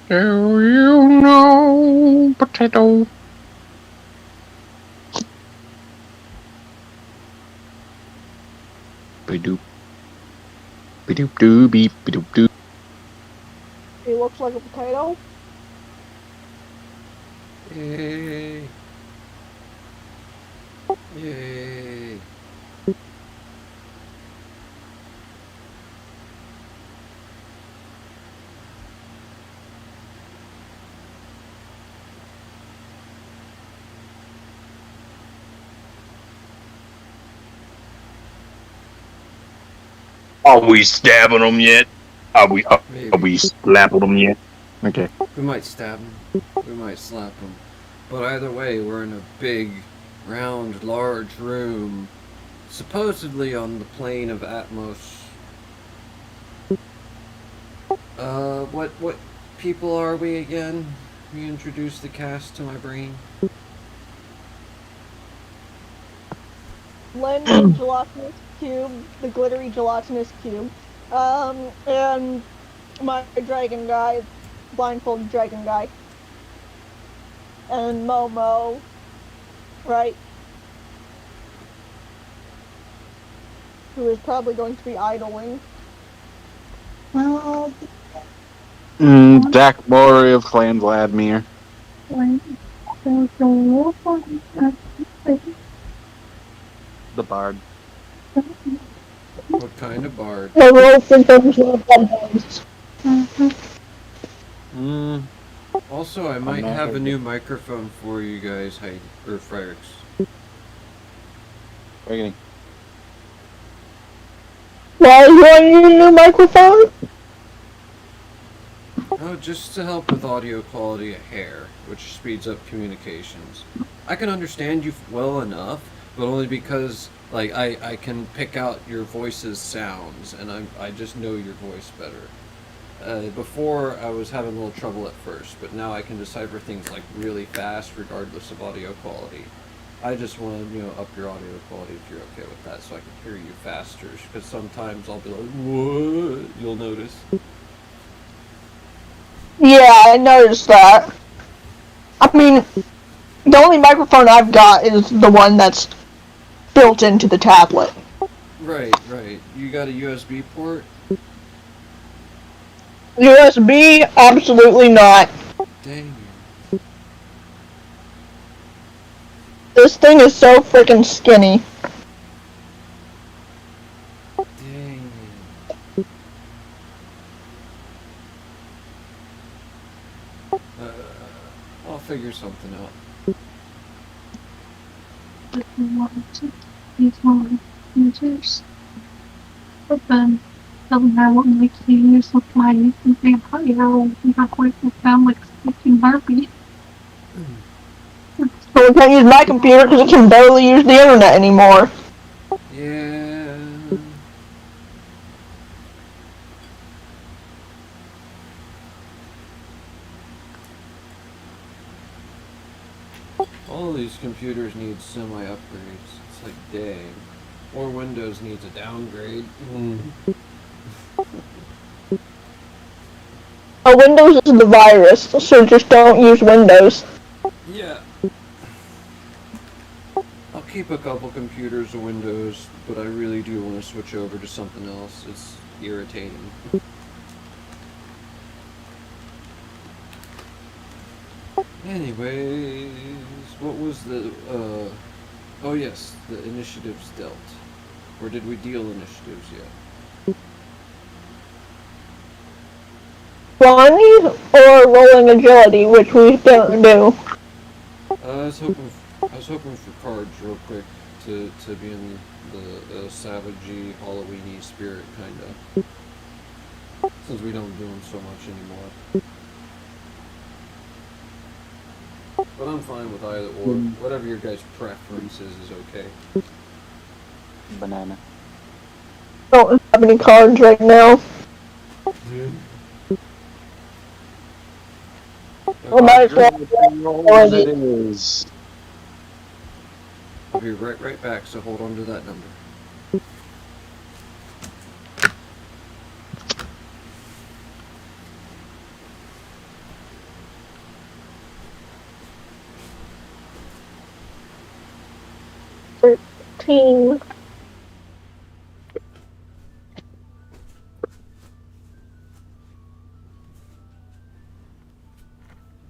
Do you know potato? Be-doop. Be-doop-doo, beep, be-doop-doo. He looks like a potato. Yay. Yay. Are we stabbing them yet? Are we Maybe. slapping them yet? Okay. We might stab him. We might slap him. But either way, we're in a big, round, large room, supposedly on the plane of Atmos. What people are we again? Reintroduce the cast to my brain. Len, the gelatinous cube, the glittery gelatinous cube, and my dragon guy, blindfolded dragon guy, and Momo, right? Who is probably going to be idling. Well, Dak Mori of Clan Vladimir. when there's a wolf on The Bard. What kind of bard? The wolf is Also, I might have a new microphone for you guys, Heidi, or Fredericks. Beginning. Why you want your new microphone? Oh, just to help with audio quality a hair, which speeds up communications. I can understand you well enough, but only because like I can pick out your voice's sounds, and I just know your voice better. Before I was having a little trouble at first, but now I can decipher things like really fast, regardless of audio quality. I just want to up your audio quality if you're okay with that, so I can hear you faster. Because sometimes I'll be like, "What?" You'll notice. Yeah, I noticed that. I mean, the only microphone I've got is the one that's built into the tablet. Right. You got a USB port? USB? Absolutely not. Dang. This thing is so freaking skinny. Dang. I'll figure something out. if you want to use more users. But then doesn't have what makes you use with my vampire or not work with them like speaking Barbie. So we can't use my computer because it can barely use the internet anymore. Yeah. All of these computers need semi-upgrades. It's like, dang. Or Windows needs a downgrade. Windows is the virus, so just don't use Windows. Yeah. I'll keep a couple computers of Windows, but I really do want to switch over to something else. It's irritating. Anyways, what was the, oh yes, the initiatives dealt. Or did we deal initiatives yet? Bonnie or rolling agility, which we don't do. I was hoping for cards real quick to be in the savagey, Halloweeny spirit, kinda. Since we don't do them so much anymore. But I'm fine with either or. Whatever your guys' preference is okay. Banana. Don't have any cards right now. We might as well. It is. I'll be right back, so hold on to that number. 13.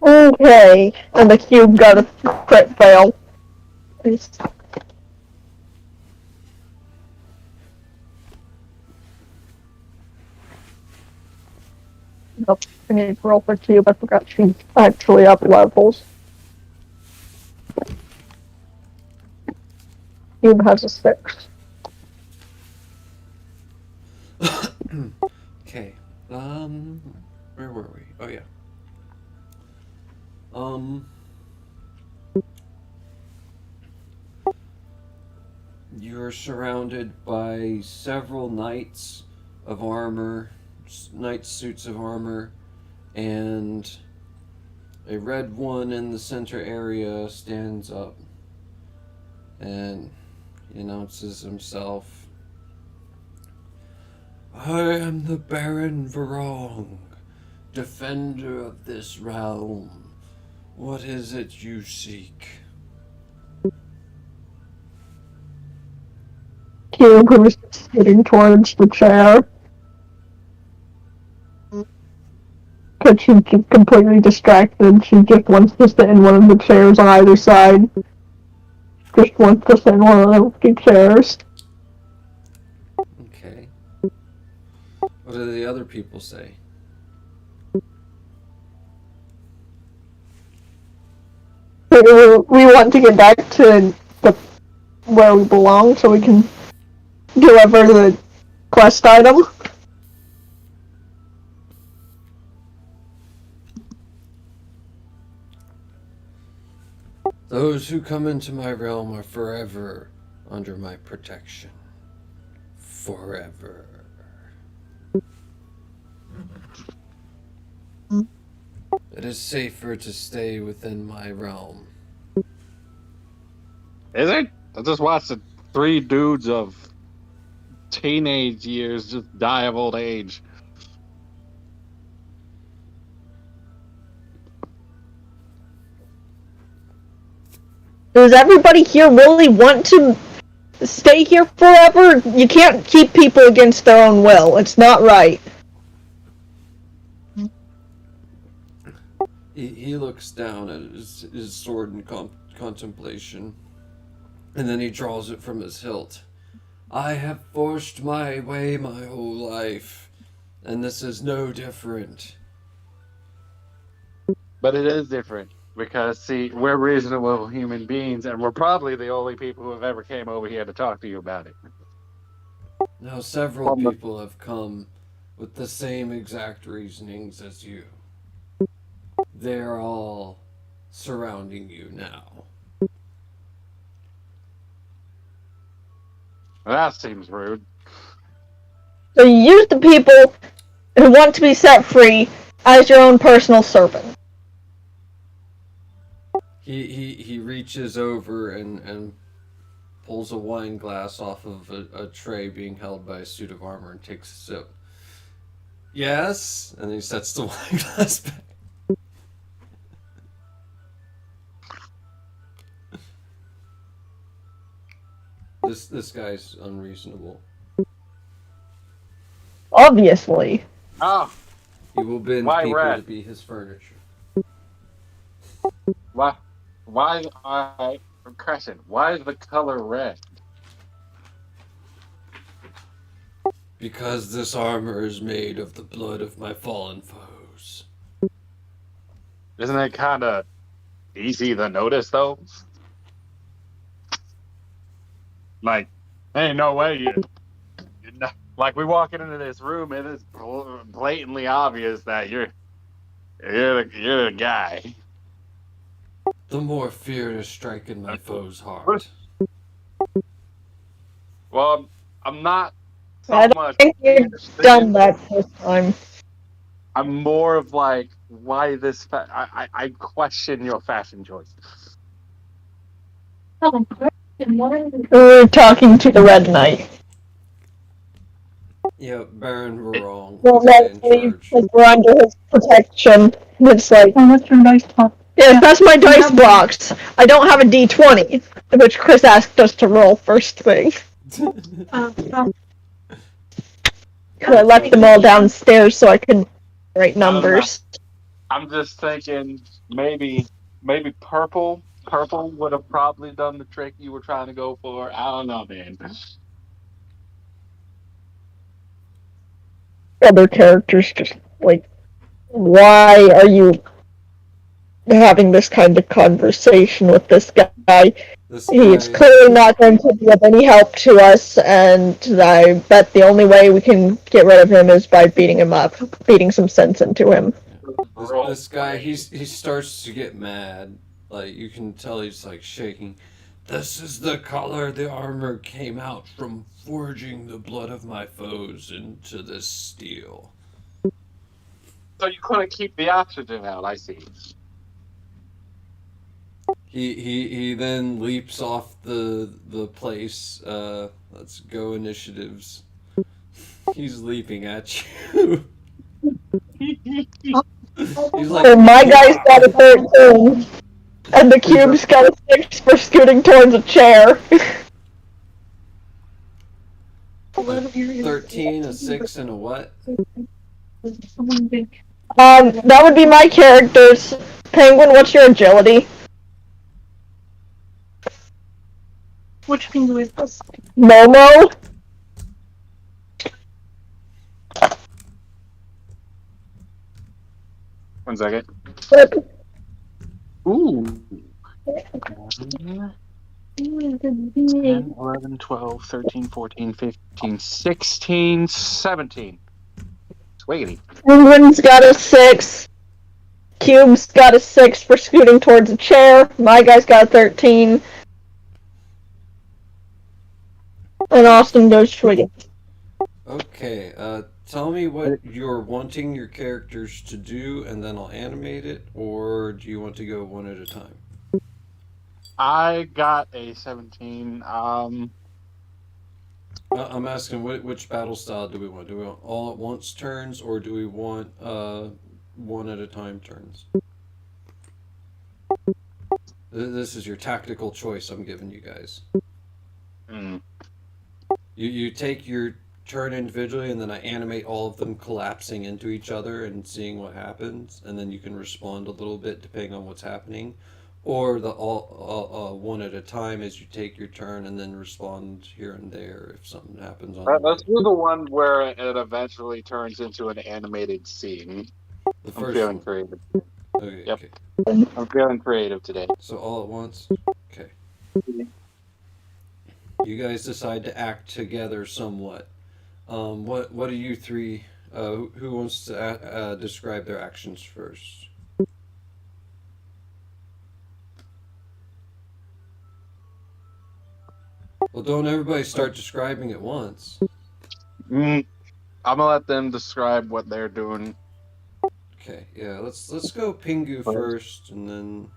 Okay, and the cube got a crit fail. Nope, I need to roll for cube. I forgot she's actually up levels. Cube has a 6. Okay. Where were we? Oh yeah. You're surrounded by several knights of armor, knight suits of armor, and a red one in the center area stands up and he announces himself. I am the Baron Varong, defender of this realm. What is it you seek? Cube was sitting towards the chair. Because she's completely distracted. She just wants to sit in one of the chairs on either side. Just wants to sit in one of the two chairs. Okay. What do the other people say? We want to get back to where we belong so we can deliver the quest item. Those who come into my realm are forever under my protection. Forever. It is safer to stay within my realm. Is it? I just watched 3 dudes of teenage years just die of old age. Does everybody here really want to stay here forever? You can't keep people against their own will. It's not right. He looks down at his sword in contemplation, and then he draws it from his hilt. I have forged my way my whole life, and this is no different. But it is different. Because, see, we're reasonable human beings, and we're probably the only people who have ever came over here to talk to you about it. Now, several people have come with the same exact reasonings as you. They're all surrounding you now. That seems rude. So you use the people who want to be set free as your own personal servant. He reaches over and pulls a wine glass off of a tray being held by a suit of armor and takes a sip. Yes? And he sets the wine glass back. This guy's unreasonable. Obviously. Oh, He will bend Why people red? to be his furniture. why Crescent, why is the color red? Because this armor is made of the blood of my fallen foes. Isn't it kind of easy to notice, though? Like, ain't no way you're not, like, we walking into this room, it is blatantly obvious that you're the guy. The more fear to strike in my foe's heart. Well, I'm not so I don't much. think you've done that this time. I'm more of like, why this? I question your fashion choice. We're talking to the Red Knight. Yeah, Baron Varong. Well, is in naturally, charge. because we're under his protection. It's like, Oh, what's your nice talk? Yeah, that's my dice box. I don't have a D20, which Chris asked us to roll first thing. Oh, Because I left them all downstairs so I could write numbers. I'm just thinking maybe purple. Purple would have probably done the trick you were trying to go for. I don't know, man. Other characters just like, why are you having this kind of conversation with this guy? He's clearly not going to be of any help to us, and I bet the only way we can get rid of him is by beating him up, beating some sense into him. This guy, he starts to get mad. Like, you can tell he's, like, shaking. This is the color the armor came out from forging the blood of my foes into this steel. So you couldn't keep the oxygen out, I see. He then leaps off the place. Let's go initiatives. He's leaping at you. He's like, So my guy's got a 13, and the cube's got a 6 for scooting towards a chair. 13, a 6, and a what? That would be my characters. Penguin, what's your agility? which penguin is this? Momo? One second. Yep. Ooh. Penguin 10, 11, 12, 13, 14, 15, 16, 17. Sweetie. Penguin's got a 6. Cube's got a 6 for scooting towards a chair. My guy's got a 13. And Austin goes swinging. Okay, tell me what you're wanting your characters to do, and then I'll animate it, or do you want to go one at a time? I got a 17. I'm asking which battle style do we want? Do we want all at once turns, or do we want one at a time turns? This is your tactical choice I'm giving you guys. Mm. You take your turn individually, and then I animate all of them collapsing into each other and seeing what happens, and then you can respond a little bit depending on what's happening. Or the all one at a time is you take your turn and then respond here and there if something happens on the way. Let's do the one where it eventually turns into an animated scene. The I'm first feeling one. creative. Okay, Yep. okay. I'm feeling creative today. So all at once? Okay. You guys decide to act together somewhat. What do you three, who wants to describe their actions first? Well, don't everybody start describing at once. I'm gonna let them describe what they're doing. Okay, yeah, let's go Pingu first, and then...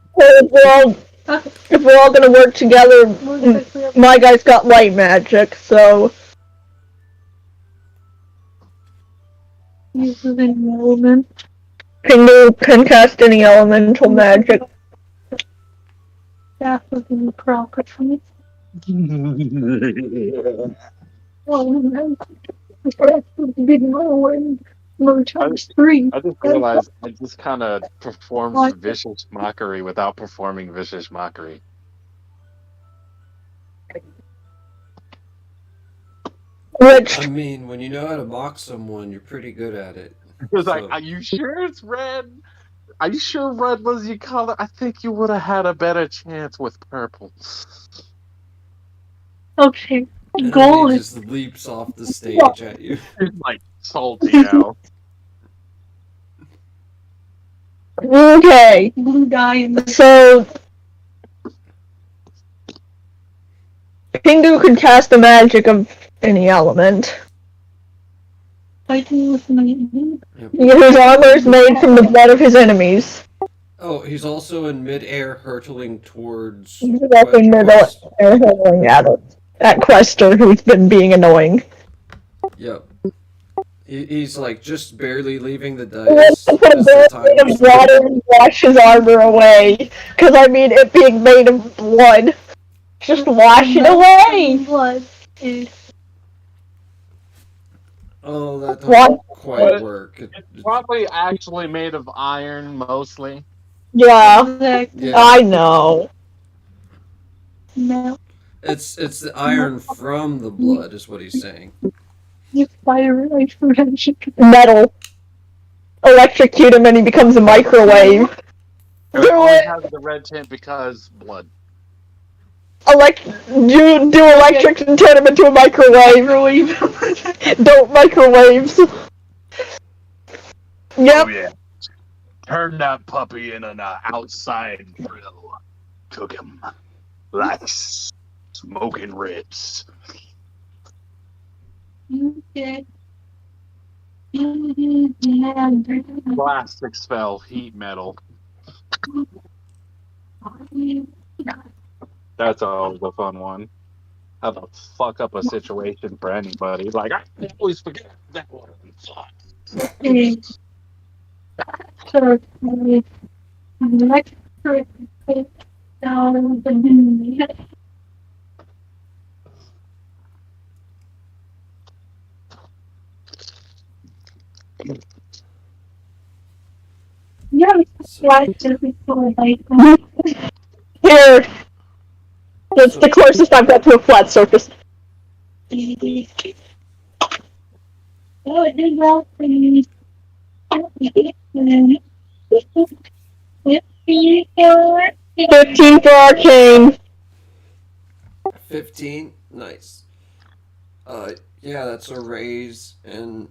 If we're all gonna work together, my guy's got light magic, so... Use of any element. Pingu can cast any elemental magic. Staff of any property. Oh, man. Big Merlin. Low times 3. I just realized I just kind of performed vicious mockery without performing vicious mockery. Which... I mean, when you know how to mock someone, you're pretty good at it. It was like, are you sure it's red? Are you sure red was your color? I think you would have had a better chance with purple. Okay. And Gold he is just leaps off the stage at you. It's like salty now. Okay, blue dye and so... Pingu can cast the magic of any element. fighting with lightning. His armor is made from the blood of his enemies. Oh, he's also in midair hurtling towards... He's also midair hurtling at Quester, who's been being annoying. Yep. He's like just barely leaving the He wants dice to put a as the barrel timer of starts. water and wash his armor away. Because, I mean, it being made of blood. Just wash it away! Blood. Oh, that What? don't quite work. It's probably actually made of iron, mostly. Yeah, Exactly. Yeah. I know. No. It's the iron from the blood, is what he's saying. You fire it like forensic. Metal. Electrocute him and he becomes a microwave. And it Do only it! has the red tint because blood. Do electric and turn him into a microwave. Don't microwaves. Yep. Oh yeah. Turn that puppy in an outside grill. Cook him like smoking ribs. Okay. Plastics fell, heat metal. That's always a fun one. How to fuck up a situation for anybody. Like, I always forget that one. So, electric down the moon. Yeah, why did we go like Here. That's the closest I've got to a flat surface. oh, it did well for me. 15 for arcane. 15? Nice. Yeah, that's a raise, and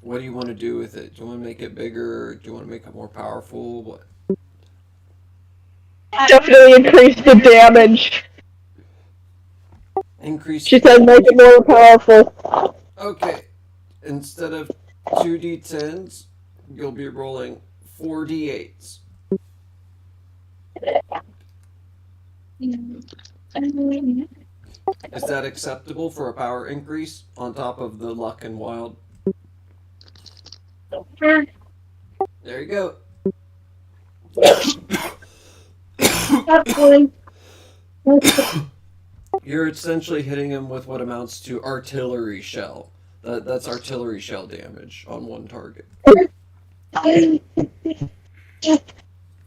what do you want to do with it? Do you want to make it bigger, or do you want to make it more powerful? What? Definitely increase the damage. Increase. She said make it more powerful. Okay. Instead of 2d10s, you'll be rolling 4d8s. Is that acceptable for a power increase on top of the luck and wild? There you go. You're essentially hitting him with what amounts to artillery shell. That's artillery shell damage on one target.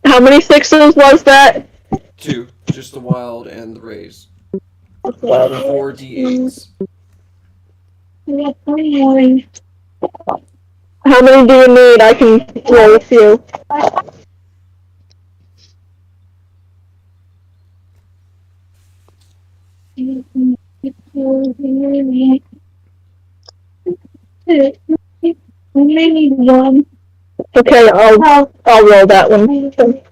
How many sixes was that? 2, just the wild and the raise. 4 d8s. How many do you need? I can roll a few. We may need one. Okay, I'll roll that one.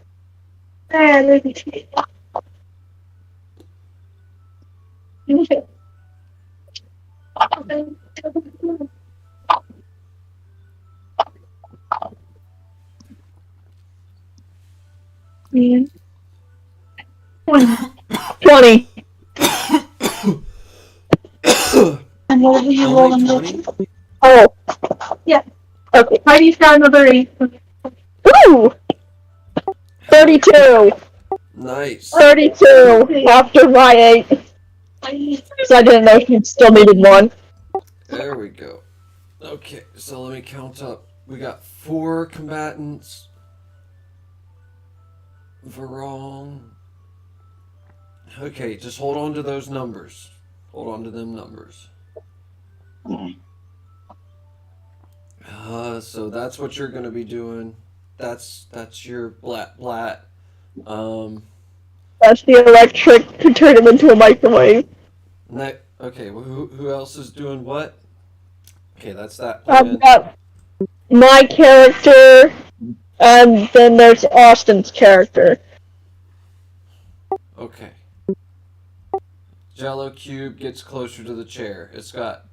Yeah. 20. And what will you roll Only on 20? Oh. Yeah. Okay. Heidi's got another 8. Ooh! 32. Nice. 32 after my 8. So I didn't know if you still needed one. There we go. Okay, so let me count up. We got 4 combatants. Varong. Okay, just hold on to those numbers. Hold on to them numbers. So that's what you're gonna be doing. That's your blat blat. That's the electric to turn him into a microwave. Okay, who else is doing what? Okay, that's that I've plan. got my character, and then there's Austin's character. Okay. Jello cube gets closer to the chair. It's got.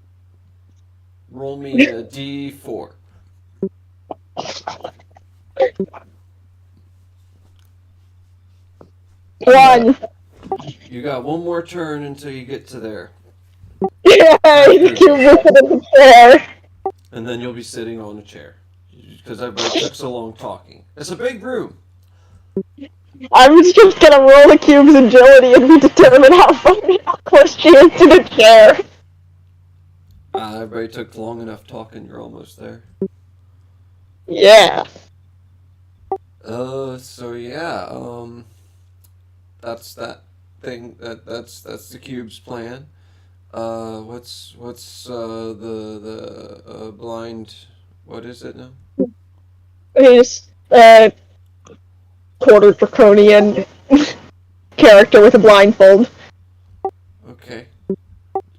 Roll me a d4. One. You got one more turn until you get to there. Yay! The cube lifted in the chair. and then you'll be sitting on a chair because everybody took so long talking. It's a big room. I was just gonna roll the cube's agility and we determine how close she is to the chair. Everybody took long enough talking. You're almost there. Yeah. So yeah, that's that thing. That's the cube's plan. What's the blind? What is it now? He's quarter draconian character with a blindfold. Okay.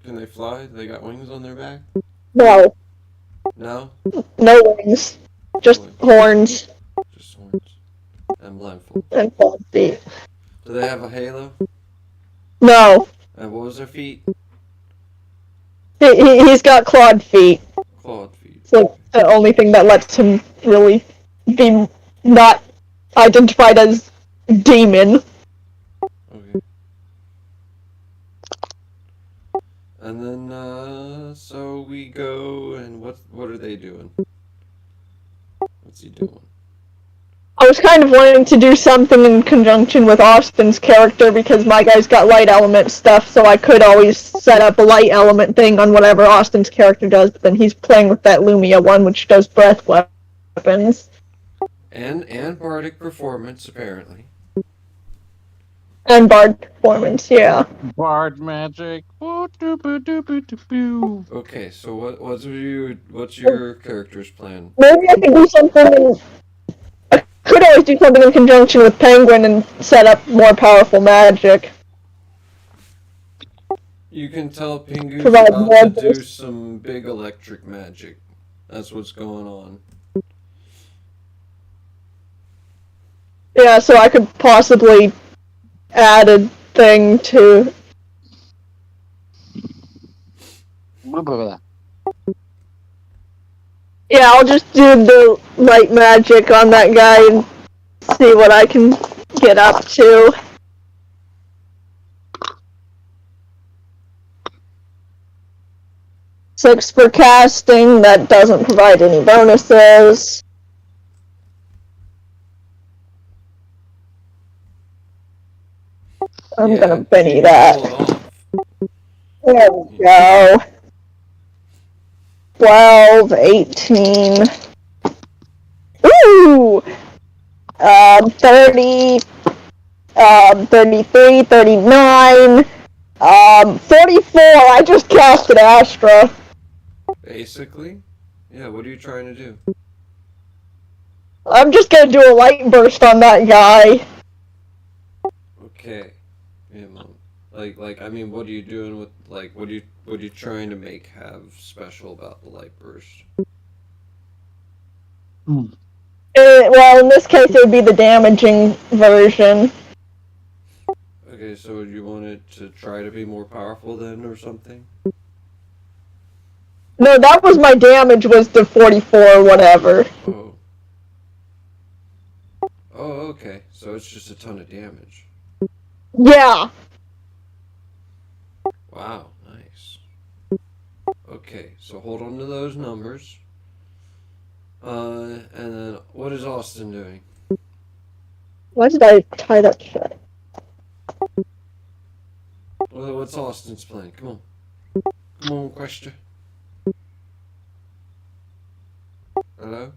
Can they fly? They got wings on their back? No. No? No wings. Just horns. Just horns. And blindfold. And 5 feet. Do they have a halo? No. And what was their feet? He's got clawed feet. Clawed feet. It's like the only thing that lets him really be not identified as demon. Okay. And then, so we go, and what are they doing? What's he doing? I was kind of wanting to do something in conjunction with Austin's character because my guy's got light element stuff, so I could always set up a light element thing on whatever Austin's character does, but then he's playing with that Lumia one, which does breath weapons. And bardic performance, apparently. And bard performance, yeah. Bard magic. Okay, so what's your character's plan? Maybe I could do something. I could always do something in conjunction with Penguin and set up more powerful magic. You can tell Pingu's Provide about more to do boost. some big electric magic. That's what's going on. Yeah, so I could possibly add a thing to. Yeah, I'll just do the light magic on that guy and see what I can get up to. Six for casting, that doesn't provide any bonuses. I'm gonna Benny that. There we go. 12, 18. Ooh! 30, 33, 39, 44. I just casted Astra. Basically? Yeah, what are you trying to do? I'm just gonna do a light burst on that guy. Okay. Yeah, Mom. Like, I mean, what are you doing with, like, what are you trying to make have special about the light burst? Well, in this case, it would be the damaging version. Okay, so you want it to try to be more powerful then, or something? No, that was my damage, was the 44 or whatever. Oh. Oh, okay. So it's just a ton of damage. Yeah. Wow, nice. Okay, so hold on to those numbers. And then what is Austin doing? Why did I tie that shut? Well, what's Austin's plan? Come on. Come on, question. Hello?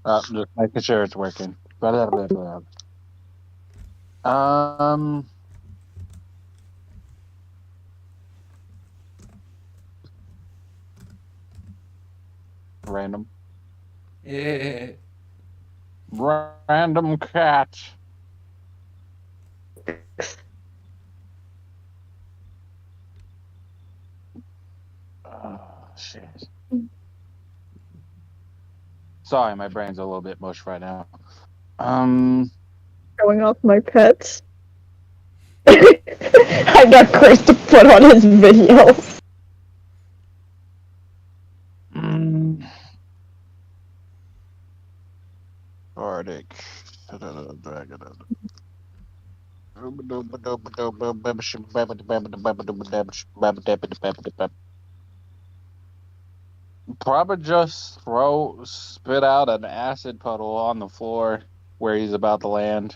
Just making sure it's working. Random. Yeah. Random cat. Oh, shit. Sorry, my brain's a little bit mush right now. Showing off my pets. I got Chris to put on his videos. Arctic. Probably just spit out an acid puddle on the floor where he's about to land.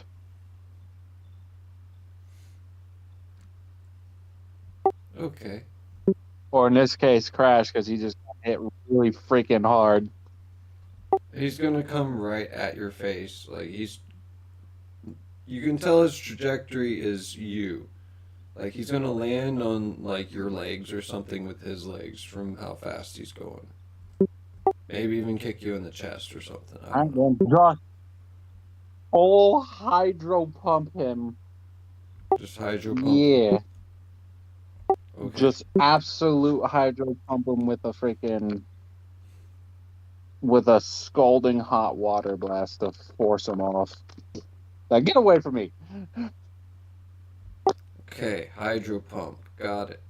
Okay. Or in this case, crash because he just got hit really freaking hard. He's gonna come right at your face. Like you can tell his trajectory is you. Like he's gonna land on like your legs or something with his legs from how fast he's going. Maybe even kick you in the chest or something. I don't know. Just full hydro pump him. Just hydro pump. Yeah. Okay. Just absolute hydro pump him with a scalding hot water blast to force him off. Now get away from me. Okay, hydro pump. Got it.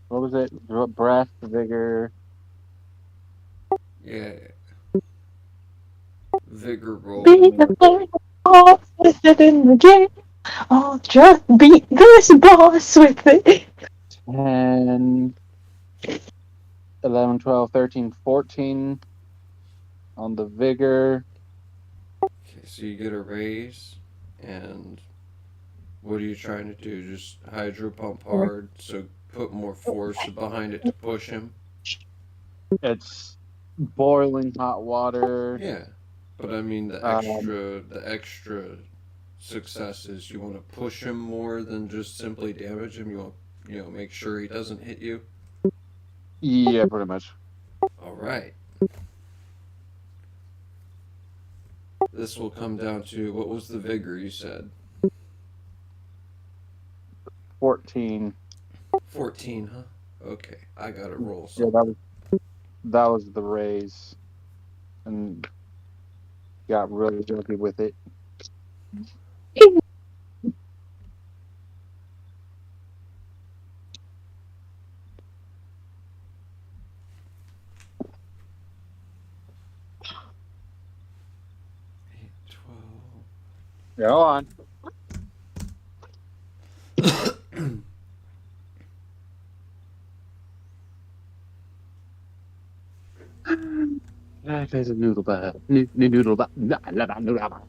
What was it? Breath, vigor. Yeah. Vigor roll. Beat the boss with it in the game. I'll just beat this boss with it. 10, 11, 12, 13, 14 on the vigor. Okay, so you get a raise, and what are you trying to do? Just hydro pump hard, so put more force behind it to push him? It's boiling hot water. Yeah, but I mean the extra successes. You want to push him more than just simply damage him. You want make sure he doesn't hit you. Yeah, pretty much. All right. This will come down to what was the vigor you said? 14. 14, huh? Okay, I gotta roll Yeah, something. that was the raise, and got really junky with it. Go on. There's a noodle bar. Noodle bar. Noodle bar.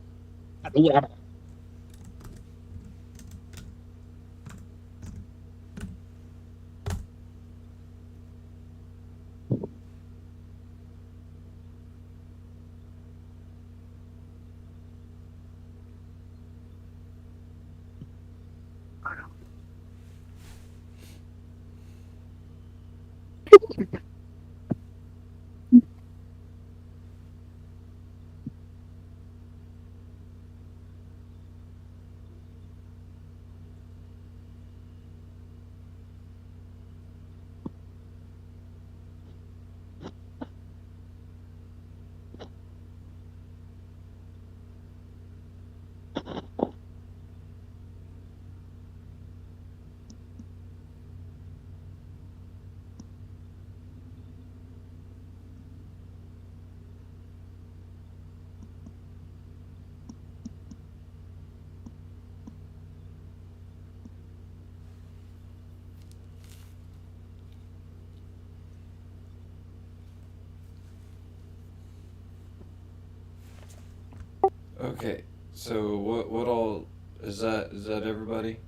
Okay, so what all is that? Is that everybody?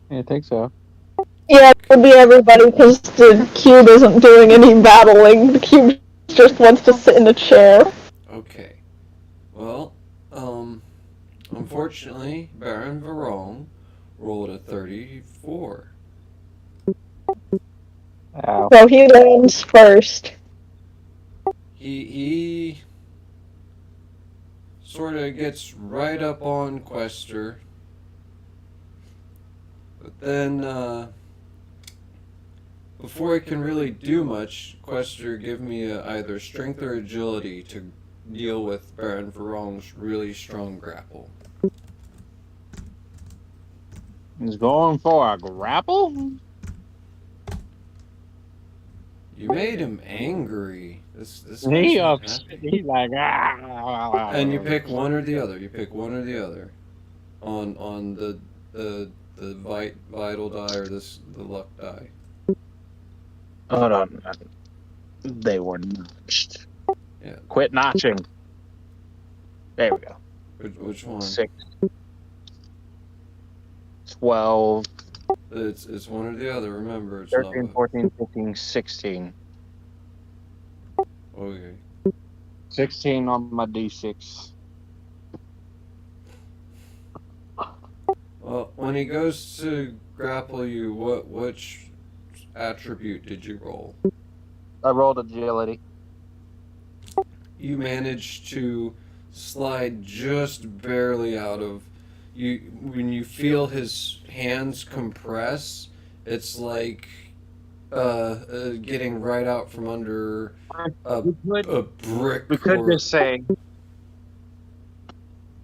I think so. Yeah, it would be everybody because the cube isn't doing any battling. The cube just wants to sit in a chair. Okay. Well, unfortunately, Baron Varong rolled a 34. Ow. So he lands first. He sort of gets right up on Quester, but then before he can really do much, Quester give me either strength or agility to deal with Baron Varong's really strong grapple. He's going for a grapple? You made him angry. This He guy's not upset. happy. He's like, ah. And you pick one or the other. You pick one or the other. on the vital die or the luck die. Hold on. They were notched. Yeah. Quit notching. There we go. Which one? 6, 12, It's one or the other. Remember, it's 13, not. 14, 15, 16. Okay. 16 on my D6. Well, when he goes to grapple you, which attribute did you roll? I rolled agility. You managed to slide just barely out of you when you feel his hands compress. It's like getting right out from under a brick We could just say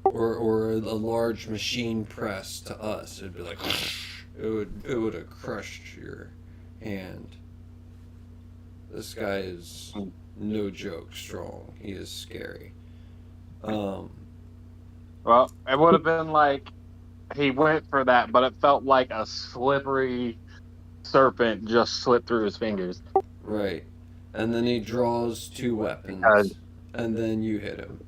or a large machine press to us. It'd be like it would have crushed your hand. This guy is no joke strong. He is scary. well, it would have been like he went for that, but it felt like a slippery serpent just slipped through his fingers. Right. And then he draws 2 weapons. And then you hit him.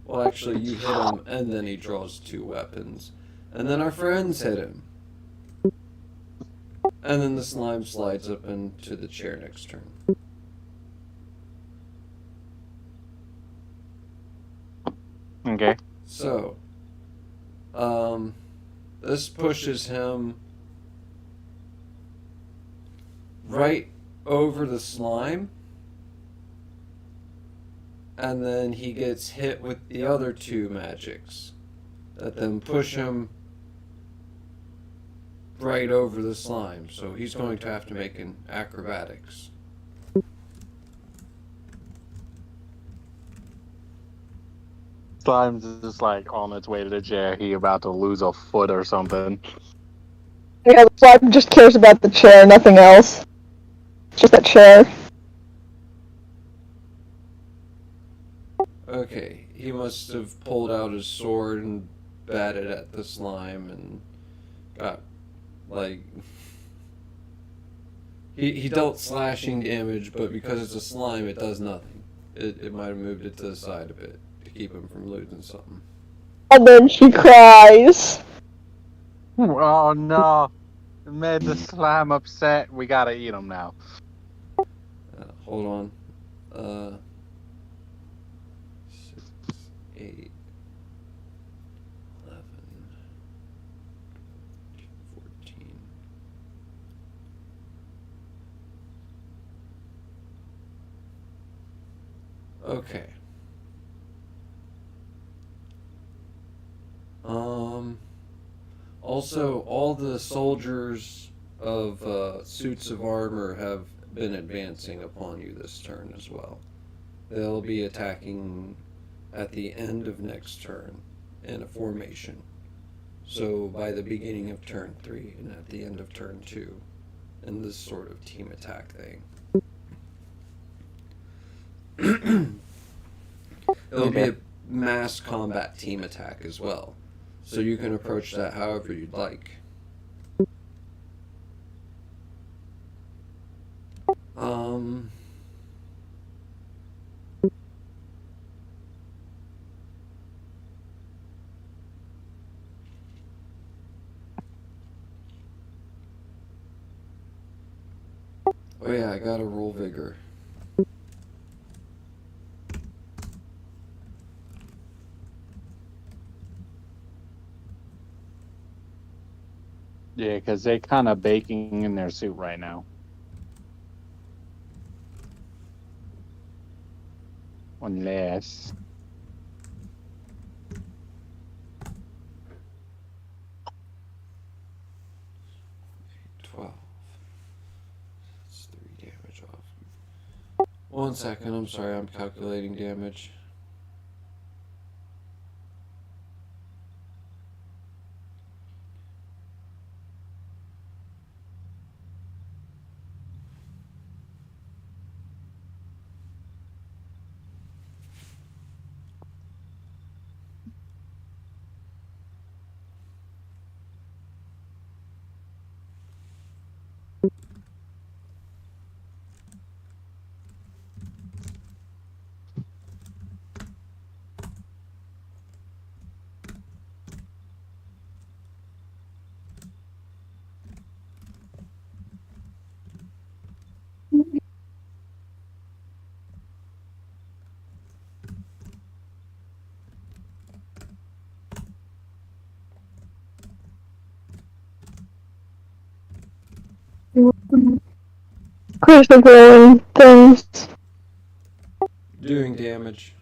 Well, actually, you hit him, and then he draws 2 weapons. And then our friends hit him. And then the slime slides up into the chair next turn. Okay. So, this pushes him right over the slime. And then he gets hit with the other 2 magics that then push him right over the slime. So he's going to have to make an acrobatics. Slime's just like on its way to the chair. He about to lose a foot or something. Yeah, the slime just cares about the chair, nothing else. Just that chair. Okay, he must have pulled out his sword and batted at the slime and got, like... He dealt slashing damage, but because it's a slime, it does nothing. It might have moved it to the side a bit to keep him from losing something. And then she cries. Oh no. It made the slime upset. We gotta eat him now. Hold on. 6, 8, 11, 14. Okay. Also, all the soldiers of suits of armor have been advancing upon you this turn as well. They'll be attacking at the end of next turn in a formation. So by the beginning of turn 3 and at the end of turn 2 in this sort of team attack thing. It'll be a mass combat team attack as well. So you can approach that however you'd like. Oh yeah, I gotta roll vigor. Yeah, because they kind of baking in their suit right now. Unless... 12. That's 3 damage off. 1 second, I'm sorry, I'm calculating damage. critical things. Doing damage.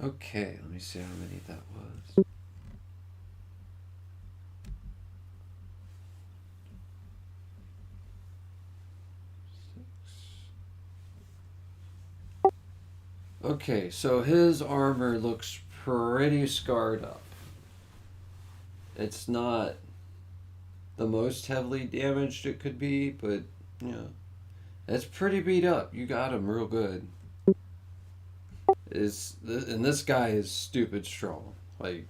Okay, let me see how many that was. Okay, so his armor looks pretty scarred up. It's not the most heavily damaged it could be, but, you know, it's pretty beat up. You got him real good. And this guy is stupid strong. Like,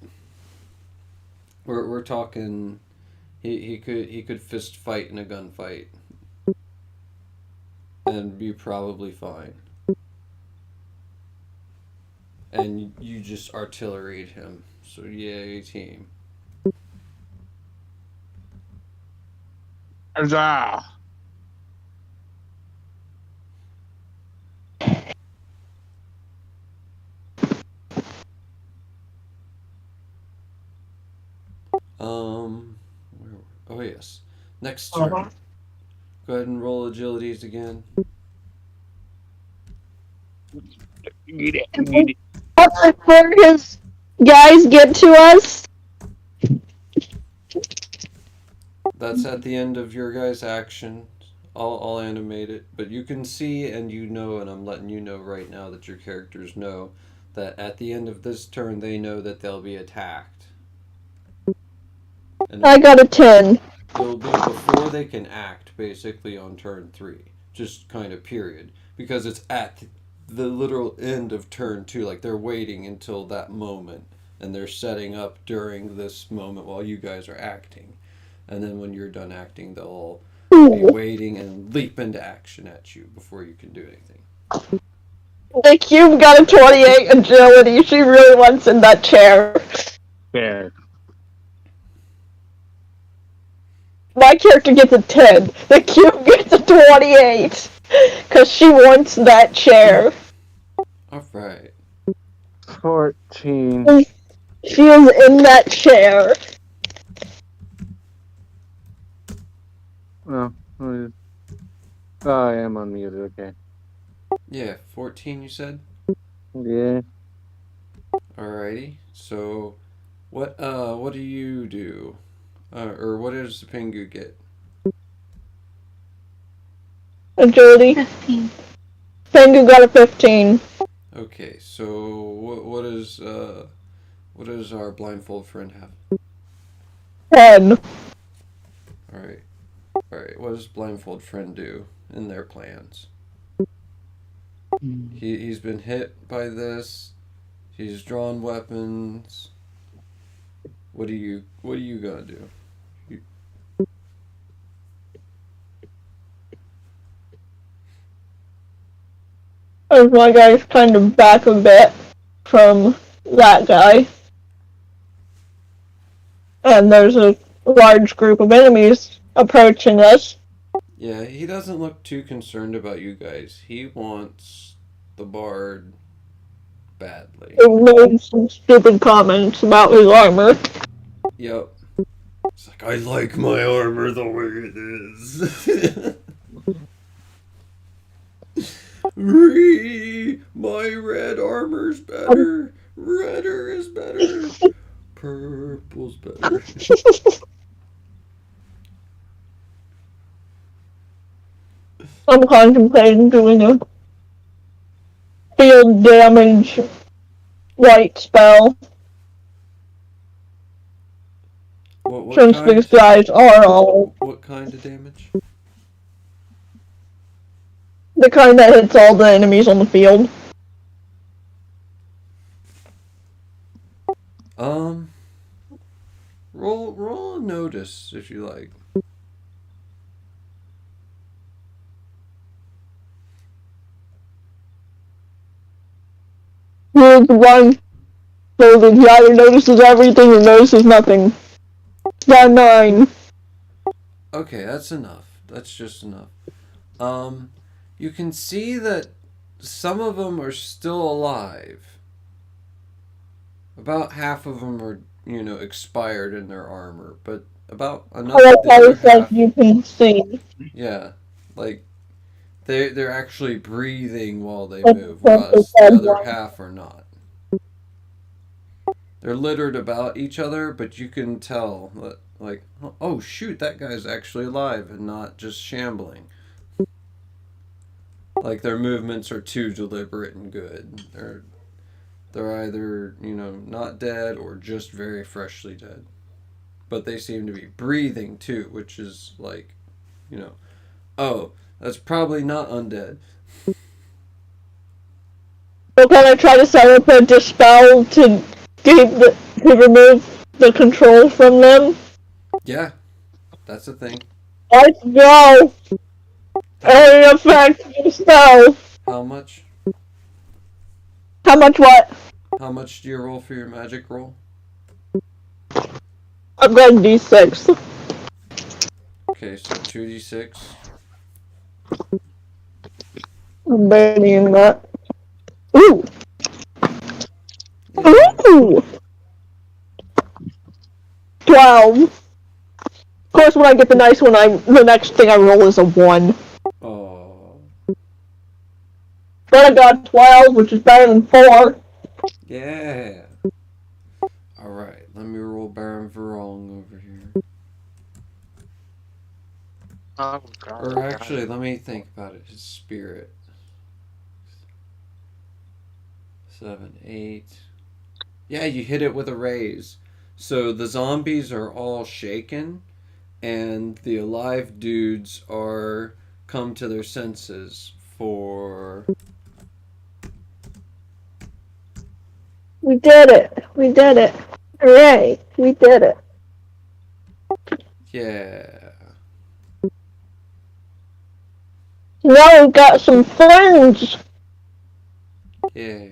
we're talking, he could fist fight in a gunfight and be probably fine. And you just artilleried him. So yay, team. Huzzah! Oh yes. Next turn. Uh-huh. Go ahead and roll agilities again. Before his guys get to us, That's at the end of your guys' action. I'll animate it, but you can see and you know, and I'm letting you know right now that your characters know that at the end of this turn they know that they'll be attacked. And I got a 10. it'll be before they can act, basically on turn 3. Just kind of period. Because it's at the literal end of turn 2. Like they're waiting until that moment. And they're setting up during this moment while you guys are acting. And then when you're done acting, they'll be waiting and leap into action at you before you can do anything. The cube got a 28 agility. She really wants in that chair. Fair. My character gets a 10. The cube gets a 28. Because she wants that chair. Alright. 14. She is in that chair. Oh, I am unmuted, okay. Yeah, 14 you said? Yeah. Alrighty. So what do you do? Or what does the Pingu get? Agility. 15. Pengu got a 15. Okay, so what does our blindfold friend have? 10. Alright. Alright, what does blindfold friend do in their plans? He's been hit by this. He's drawn weapons. What are you gonna do? As my guy's kind of back a bit from that guy. and there's a large group of enemies approaching us. Yeah, he doesn't look too concerned about you guys. He wants the bard badly. He made some stupid comments about his armor. Yep. It's like, I like my armor the way it is. My red armor's better. Redder is better. Purple's better. I'm contemplating doing a field damage light spell. What Since kind? these guys are all What kind of damage? the kind that hits all the enemies on the field. Roll a notice if you like. Here's the one so that he either notices everything or notices nothing. Got 9. Okay, that's enough. That's just enough. You can see that some of them are still alive. About half of them are, expired in their armor, but about another half. You can see. Yeah, like they're actually breathing while they move, whereas the other half are not. They're littered about each other, but you can tell that, like, oh shoot, that guy's actually alive and not just shambling. Like their movements are too deliberate and good. They're either, not dead or just very freshly dead. But they seem to be breathing too, which is like, oh, that's probably not undead. So can I try to set up a dispel to remove the control from them? Yeah, that's a thing. Let's go! Any effect, dispel! How much? How much what? How much do you roll for your magic roll? I'm going D6. Okay, so 2d6. I'm banning that. Ooh! Ooh! 12. Of course, when I get the nice one, the next thing I roll is a 1. Oh. But I got 12, which is better than 4. Yeah. Alright, let me roll Baron Verong over here. Oh, God. Or actually, let me think about it. His spirit. 7, 8. Yeah, you hit it with a raise. So the zombies are all shaken, and the alive dudes are come to their senses for... We did it. We did it. Hooray. We did it. Yeah. Now we've got some friends. Yeah.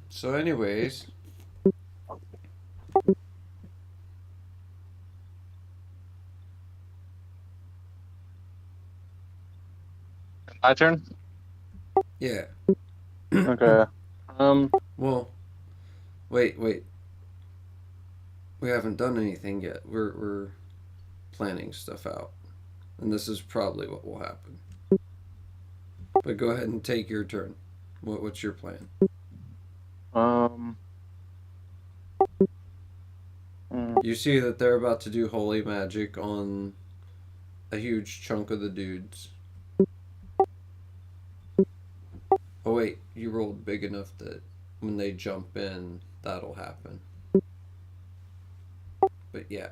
So anyways... My turn? Yeah. Okay. Well, wait. We haven't done anything yet. We're planning stuff out. And this is probably what will happen. But go ahead and take your turn. What's your plan? You see that they're about to do holy magic on a huge chunk of the dudes. Oh wait, you rolled big enough that when they jump in, that'll happen. But yeah.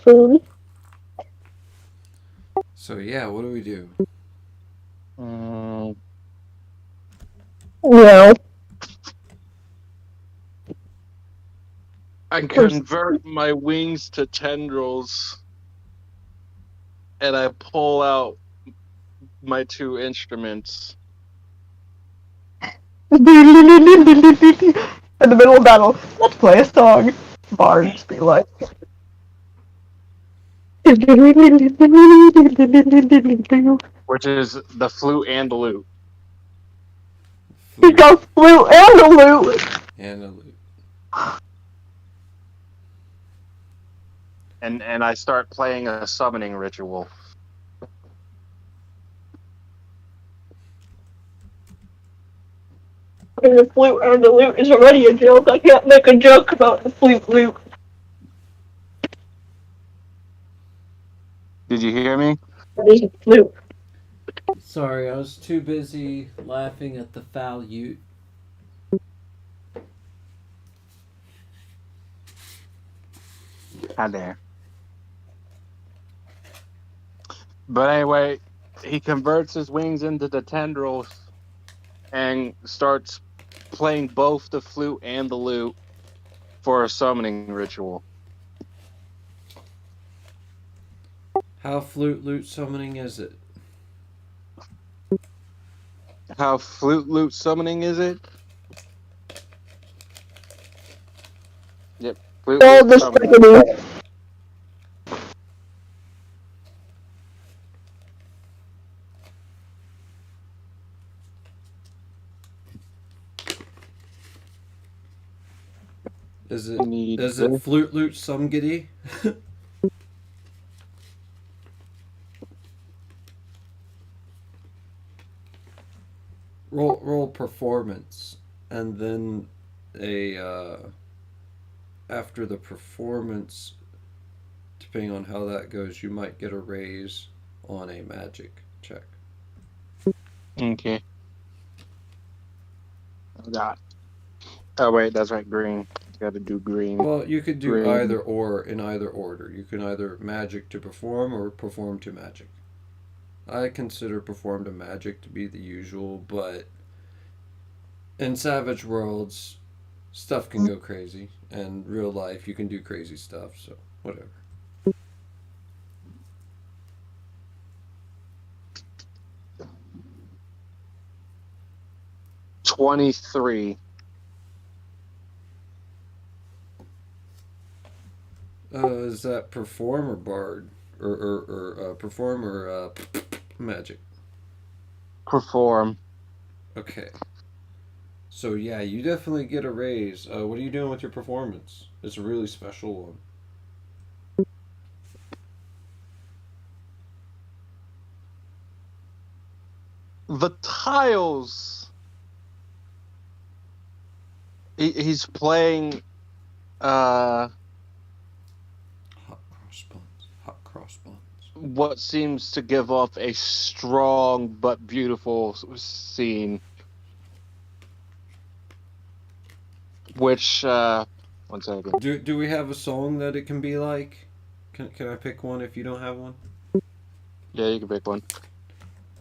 Food. So yeah, what do we do? Yeah. I convert my wings to tendrils, and I pull out my two instruments. In the middle of battle, let's play a song. Bards be like. Which is the flute and the lute. He got flute and a lute. And a lute. And I start playing a summoning ritual. The flute and the lute is already a joke. I can't make a joke about the flute lute. Did you hear me? What is a flute? Sorry, I was too busy laughing at the foul ute. Hi there. But anyway, he converts his wings into the tendrils and starts playing both the flute and the lute for a summoning ritual. How flute lute summoning is it? How flute lute summoning is it? Yep. Flute All lute the summoning. stickery. Is it flute lute some giddy? roll performance, and then after the performance, depending on how that goes, you might get a raise on a magic check. Okay. Oh god. Oh wait, that's right, green. Gotta do green. Well, you could do green. either or in either order. You can either magic to perform or perform to magic. I consider perform to magic to be the usual, but in Savage Worlds, stuff can go crazy. And real life, you can do crazy stuff, so whatever. $23. Is that perform or bard? Or perform or magic? Perform. Okay. So yeah, you definitely get a raise. What are you doing with your performance? It's a really special one. The tiles. He's playing. Hot cross buns. What seems to give off a strong but beautiful scene. Which, one second. Do we have a song that it can be like? Can I pick one if you don't have one? Yeah, you can pick one.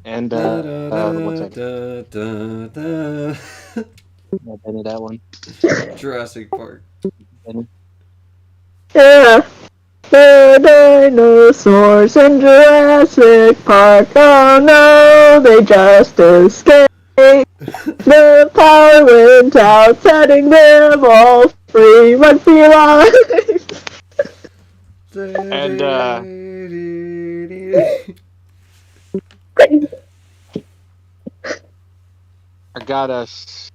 And, one second. I need that one. Jurassic Park. Yeah. The dinosaurs in Jurassic Park. Oh no, they just escaped. The power went out, setting them all free. Run for your lives. And, I got us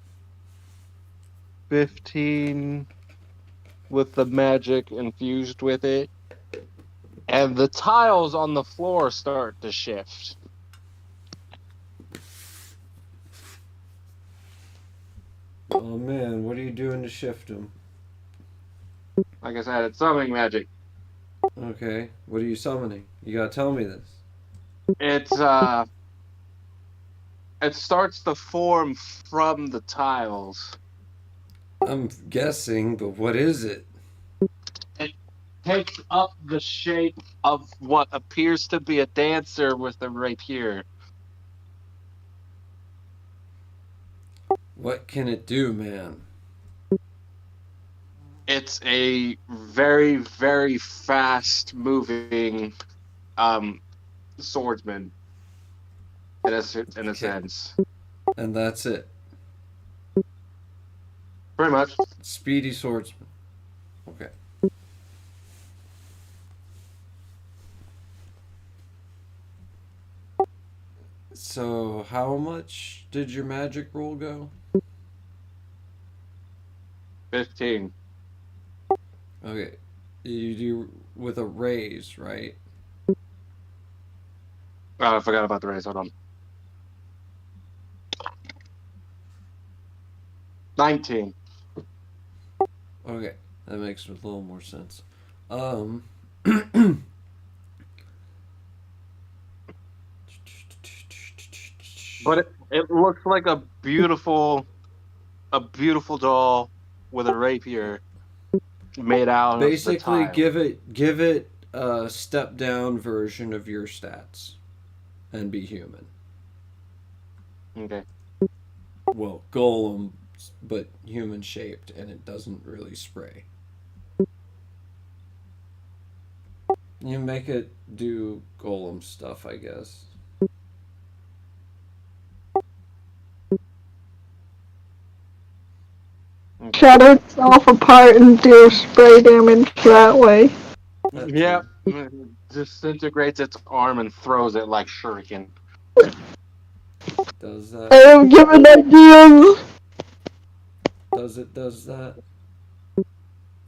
15 with the magic infused with it. And the tiles on the floor start to shift. Oh man, what are you doing to shift them? Like I said, it's summoning magic. Okay, what are you summoning? You gotta tell me this. It's, it starts to form from the tiles. I'm guessing, but what is it? It takes up the shape of what appears to be a dancer with a rapier. What can it do, man? It's a very, very fast moving swordsman in a Okay. sense. And that's it. Pretty much. Speedy swordsman. Okay. So, how much did your magic roll go? 15. Okay. You do with a raise, right? Oh, I forgot about the raise. Hold on. 19. Okay. That makes a little more sense. Um. But it looks like a beautiful doll with a rapier made out of the Basically, tile. give it a step down version of your stats and be human. Okay. Well, golem, but human shaped, and it doesn't really spray. You make it do golem stuff, I guess. Okay. Shatter itself apart and do spray damage that way. That Yep. too. Disintegrates its arm and throws it like shuriken. Does I that? am given ideas. Does that?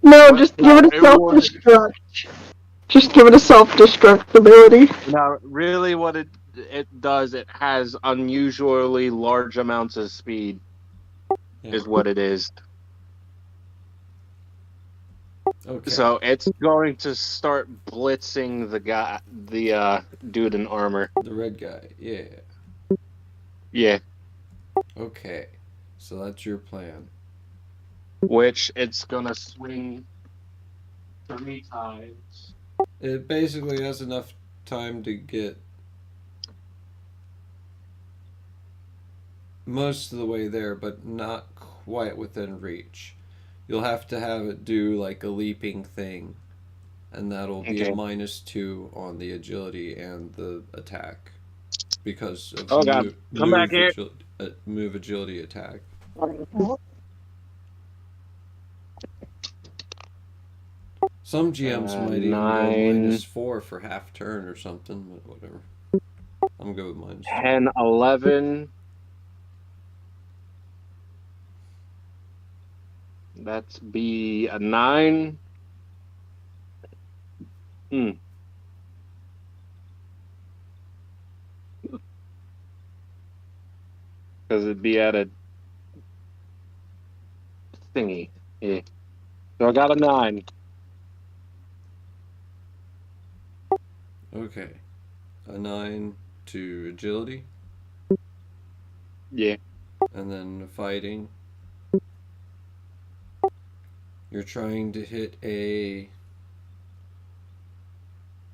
No, What? just give No, it a it would. self-destruct. Just give it a self-destruct ability. No, really, what it does, it has unusually large amounts of speed. Yeah. Is what it is. Okay. So it's going to start blitzing the dude in armor. The red guy. Yeah. Yeah, Okay. So that's your plan. which it's gonna swing 3 times. It basically has enough time to get most of the way there, but not quite within reach. You'll have to have it do like a leaping thing, and that'll be a Okay. -2 on the agility and the attack because of Oh god, come back here. move agility attack. Some GMs might even go 9, -4 for half turn or something, but whatever. I'm good with -2. 10, 11. That's be a 9. Hmm. Because it'd be at a thingy. Yeah. So I got a 9. Okay, a 9 to agility, Yeah. and then fighting. You're trying to hit a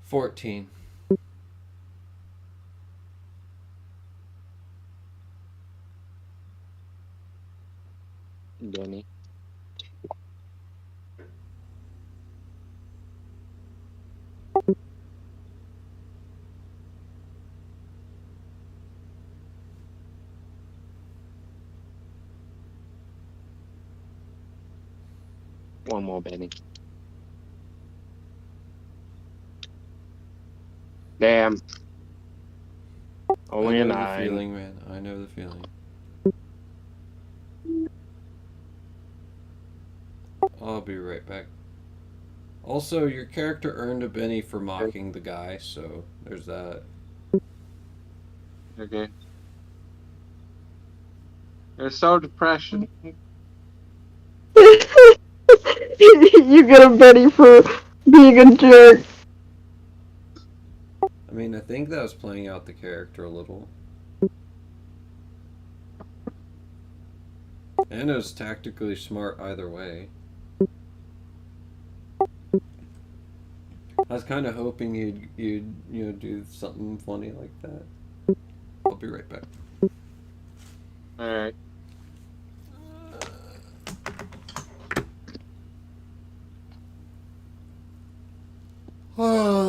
14. Danny. One more, Benny. Damn. Only I a know the 9. feeling, man. I know the feeling. I'll be right back. Also, your character earned a Benny for mocking the guy, so there's that. Okay. There's so depression. You get a Betty for being a jerk. I mean, I think that was playing out the character a little. And it was tactically smart either way. I was kind of hoping you'd do something funny like that. I'll be right back. Alright. No.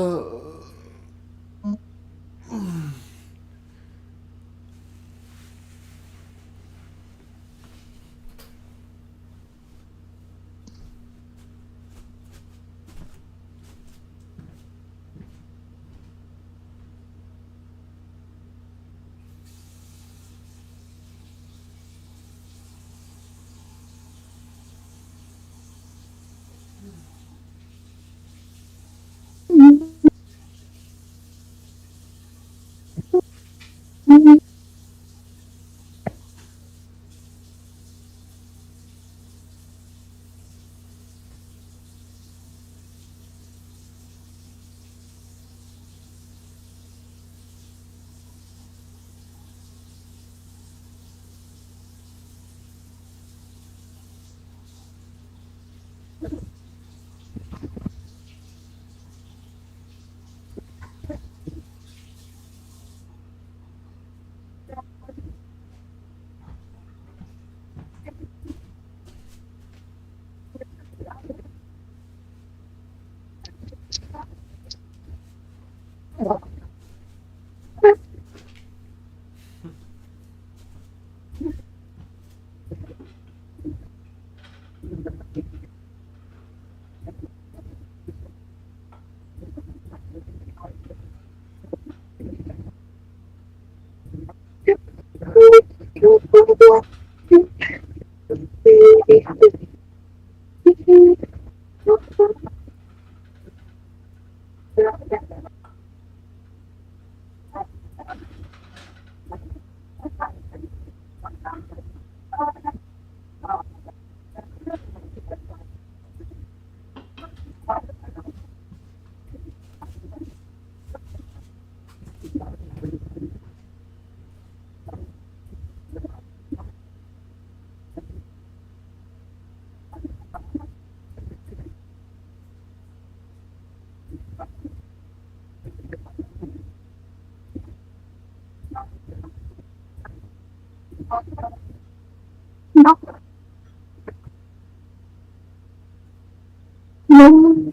No.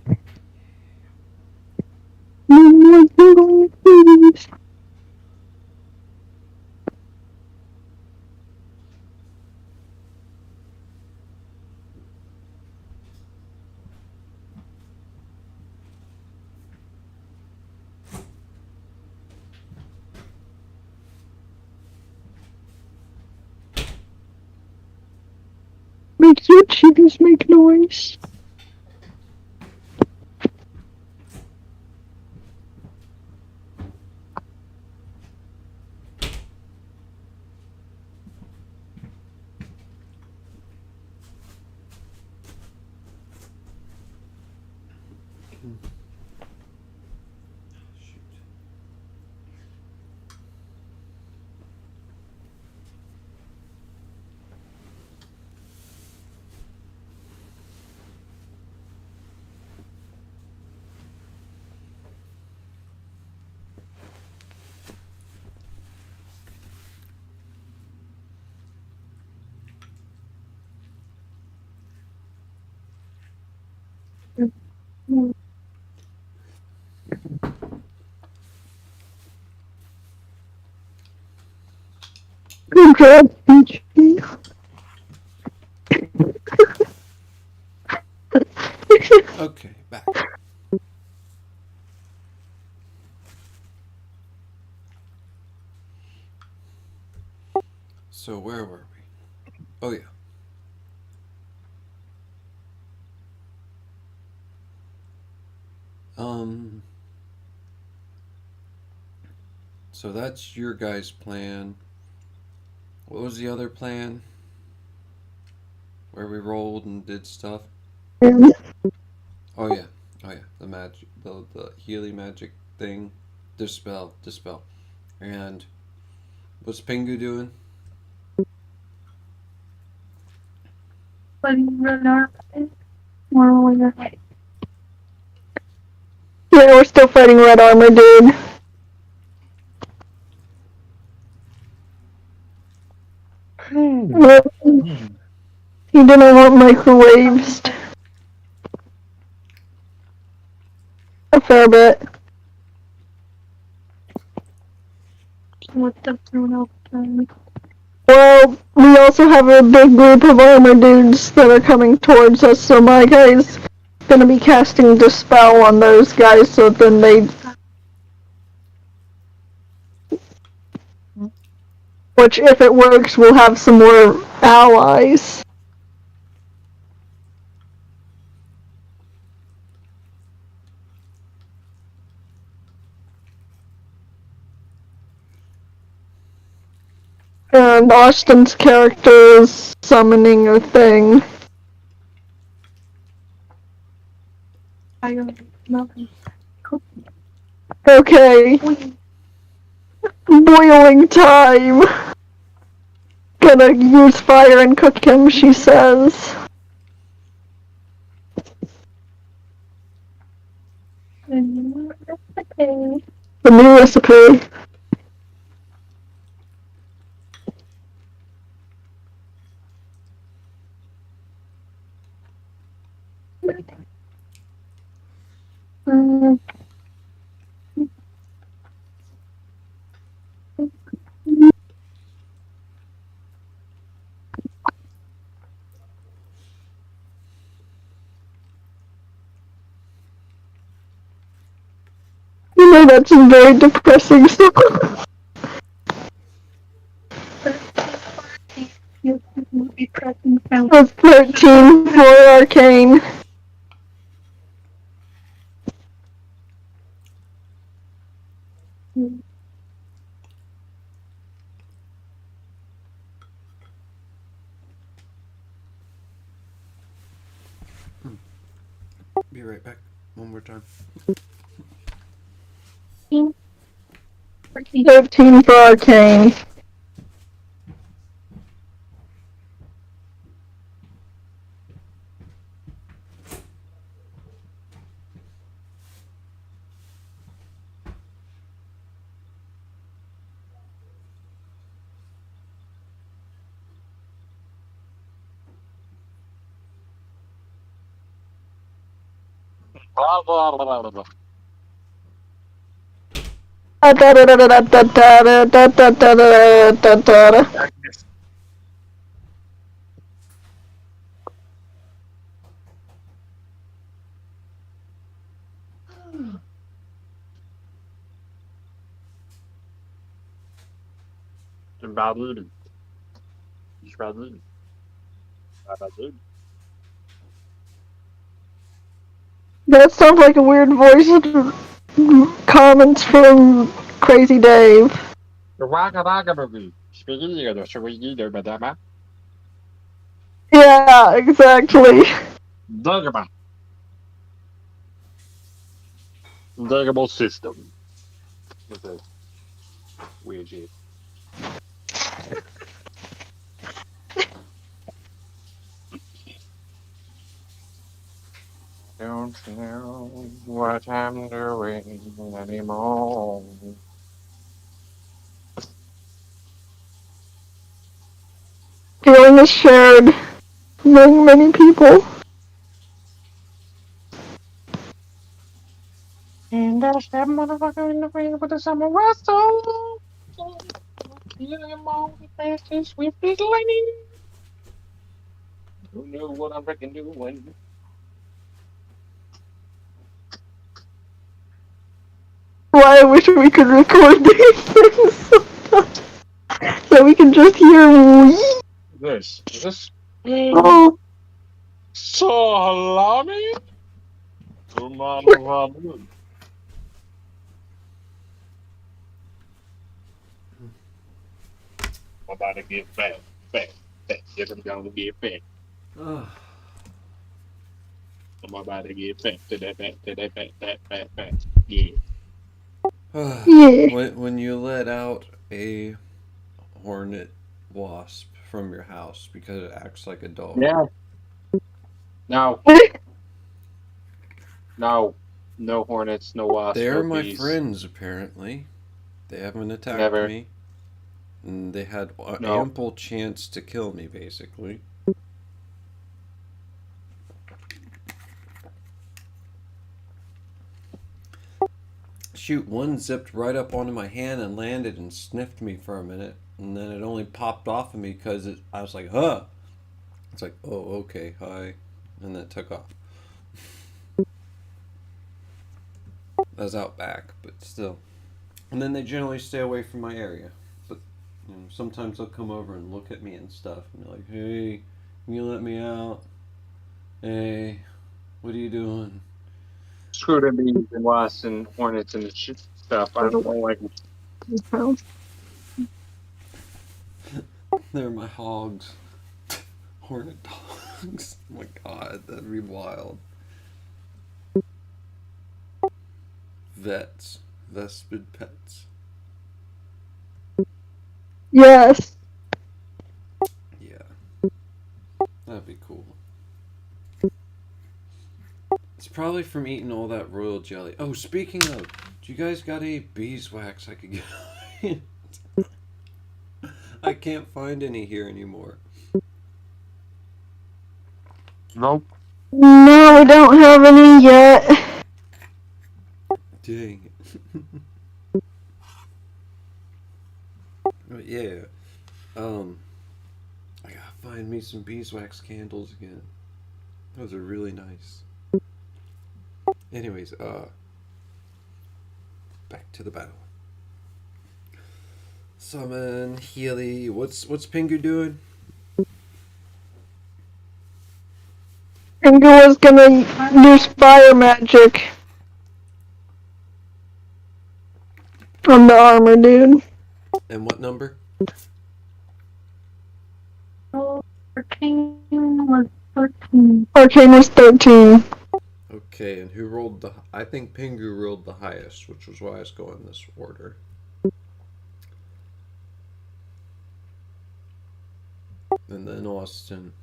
No, please. Makes your chickens make noise. Good job, Peachy. Okay, back. So where were we? Oh yeah. Um. So that's your guys' plan. What was the other plan? Where we rolled and did stuff? Oh yeah. Oh yeah. The magic, the Healy magic thing. Dispel. And what's Pingu doing? Yeah, we're still fighting red armor, dude. He didn't want microwaves. A fair bit. What the hell? Well, we also have a big group of armor dudes that are coming towards us, so my guy's gonna be casting Dispel on those guys, so then they... Which, if it works, we'll have some more allies. And Austin's character is summoning a thing. I don't know. Okay. Boiling time. Gonna use fire and cook him, she says. Okay. The new recipe. You know, that's a very depressing song. That's 13 for Arcane. Be right back. One more time. 13 for Arcane. Blah, blah, blah, blah, blah. That sounds like a weird voice. Comments from Crazy Dave. Yeah, exactly. Duggable system. With a weird shape. Don't know what I'm doing anymore. Feeling is shared among many people. And that's that motherfucker in the ring with the summer wrestle. Killing him all the fastest, swiftest lightning. Who knew what I'm freaking doing? Why I wish we could record these things sometimes. So we can just hear wee. This. Is this Oh, salami? I'm about to get fat. Fat. Fat. Yes, I'm gonna get fat. I'm about to get fat. To that fat. To that fat. Fat. Fat. Fat. Yeah. yeah. When you let out a hornet wasp from your house because it acts like a dog. Yeah. No. No. No hornets. No wasps. They're No my bees. friends, apparently. They haven't attacked Never. me. And they had No. ample chance to kill me, basically. shoot, one zipped right up onto my hand and landed and sniffed me for a minute, and then it only popped off of me because I was like, huh. It's like, oh, okay, hi, and then it took off. I was out back, but still. And then they generally stay away from my area. But sometimes they'll come over and look at me and stuff, and they're like, hey, can you let me out? Hey, what are you doing? Screw the bees and wasps and hornets and stuff. I don't like them. They're my hogs. Hornet dogs. Oh my god, that'd be wild. Vets. Vespid pets. Yes. Yeah. That'd be cool. It's probably from eating all that royal jelly. Oh, speaking of, do you guys got any beeswax I could get? I can't find any here anymore. Nope. No, we don't have any yet. Dang it. But yeah, I gotta find me some beeswax candles again. Those are really nice. Anyways, back to the battle. Summon Healy. What's Pingu doing? Pingu was gonna use fire magic on the armor dude. And what number? Arcane was 13. Arcane was 13. Okay, and who rolled the... I think Pingu rolled the highest, which was why I was going this order. And then Austin.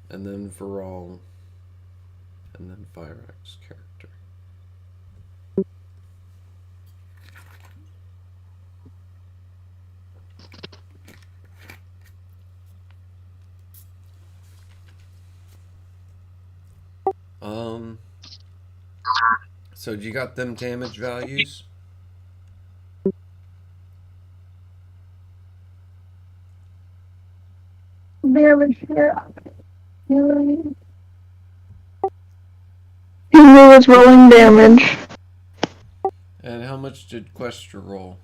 And then Varong. And then Firex character. So you got them damage values? Damage here. Pingu was rolling damage. And how much did Questor roll?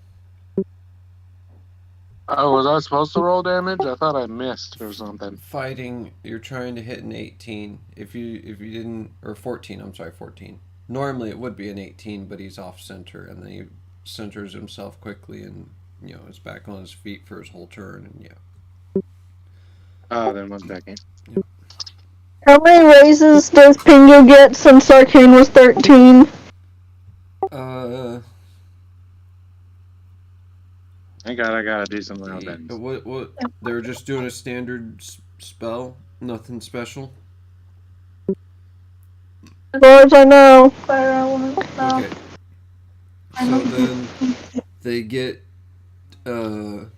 Oh, was I supposed to roll damage? I thought I missed or something. Fighting, you're trying to hit an 18. If you didn't, or 14, I'm sorry, 14. Normally it would be an 18, but he's off center, and then he centers himself quickly and, is back on his feet for his whole turn, and yeah. Oh, then 1 second. Yep. How many raises does Pingu get since Arcane was 13? I gotta do something else then. What? They were just doing a standard spell? Nothing special? As far as I know. Okay. So then they get 1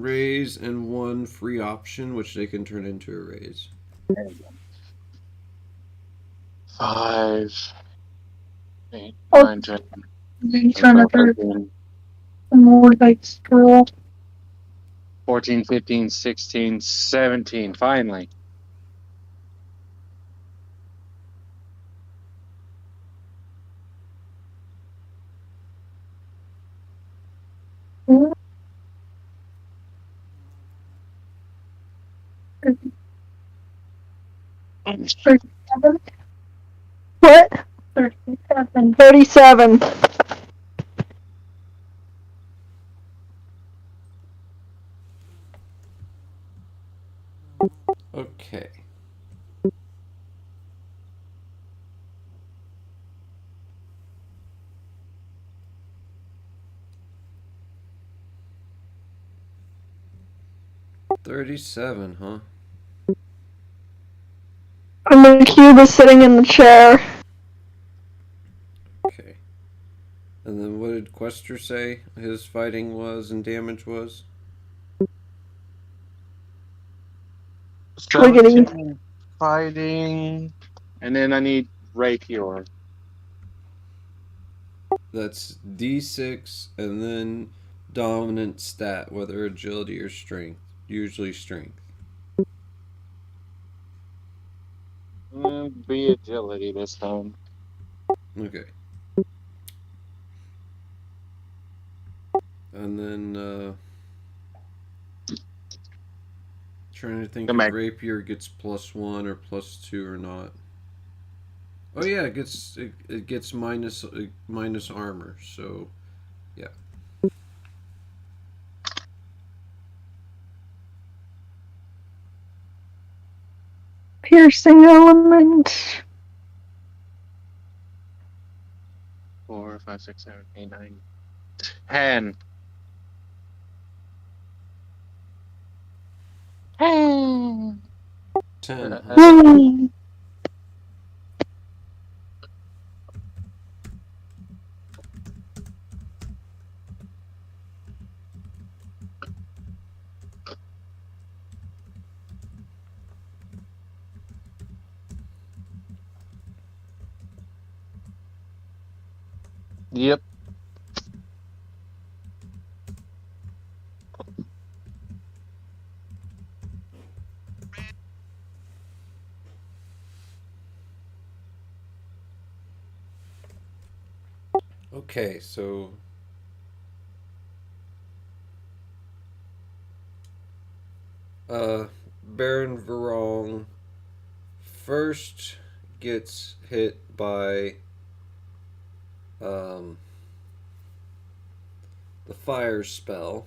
raise and 1 free option, which they can turn into a raise. 5, 8, Oh. 9, 10. Then turn up 13, more like scroll. 14, 15, 16, 17. Finally. What? 37. 37. Okay. $37, huh? And the cube is sitting in the chair. Okay. And then what did Questor say his fighting was and damage was? 17 fighting. And then I need rapier. That's D6 and then dominant stat, whether agility or strength. Usually strength. Be agility this time. Okay. And then trying to think Come if back. rapier gets +1 or +2 or not. Oh yeah, it gets minus armor. So yeah. Piercing element. 4, 5, 6, 7, 8, 9, 10. 10. 10. I think Yep. Okay, so Baron Verong first gets hit by the fire spell.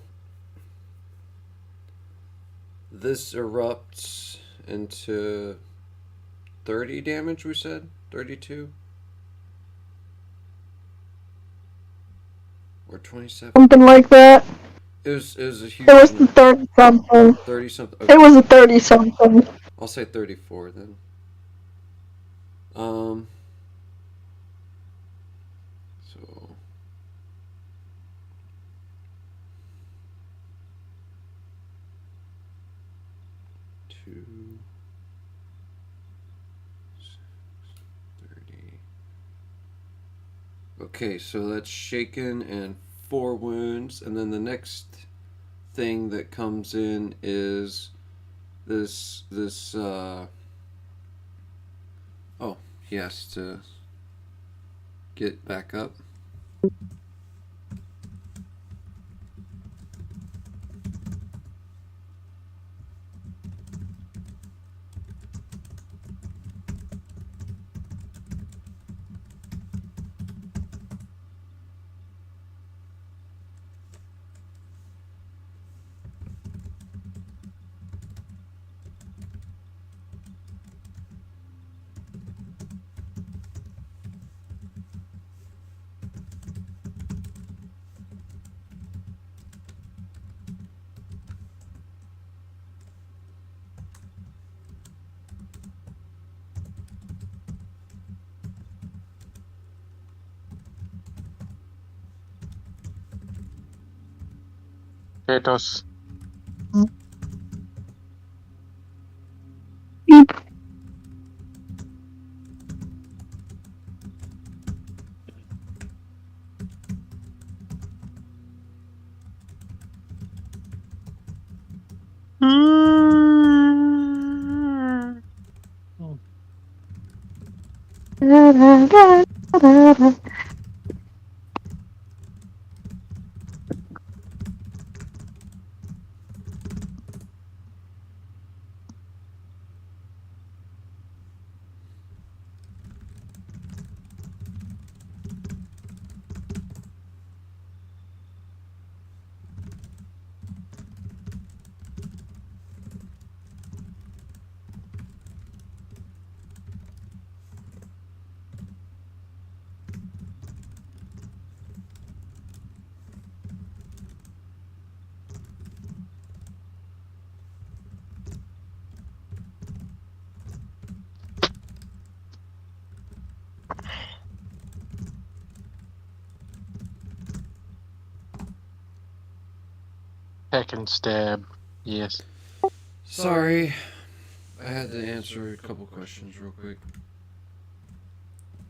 This erupts into 30 damage, we said? 32? Or 27? Something like that. It was a huge It was the 30 something. 30 something. Okay. It was a 30 something. I'll say 34 then. So 2, 6, 30. Okay, so that's shaken and 4 wounds, and then the next thing that comes in is this oh, he has to get back up. Kratos. Peck and stab. Yes. Sorry, I had to answer a couple questions real quick.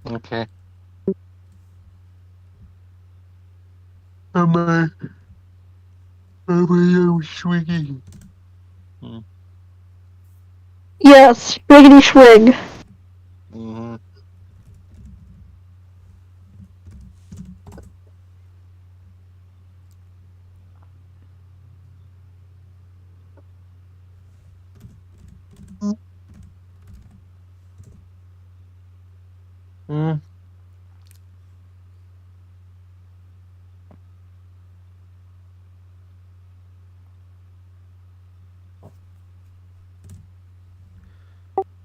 Okay. Am I swinging? Yes, Swiggity Swig. Mm-hmm. Mm.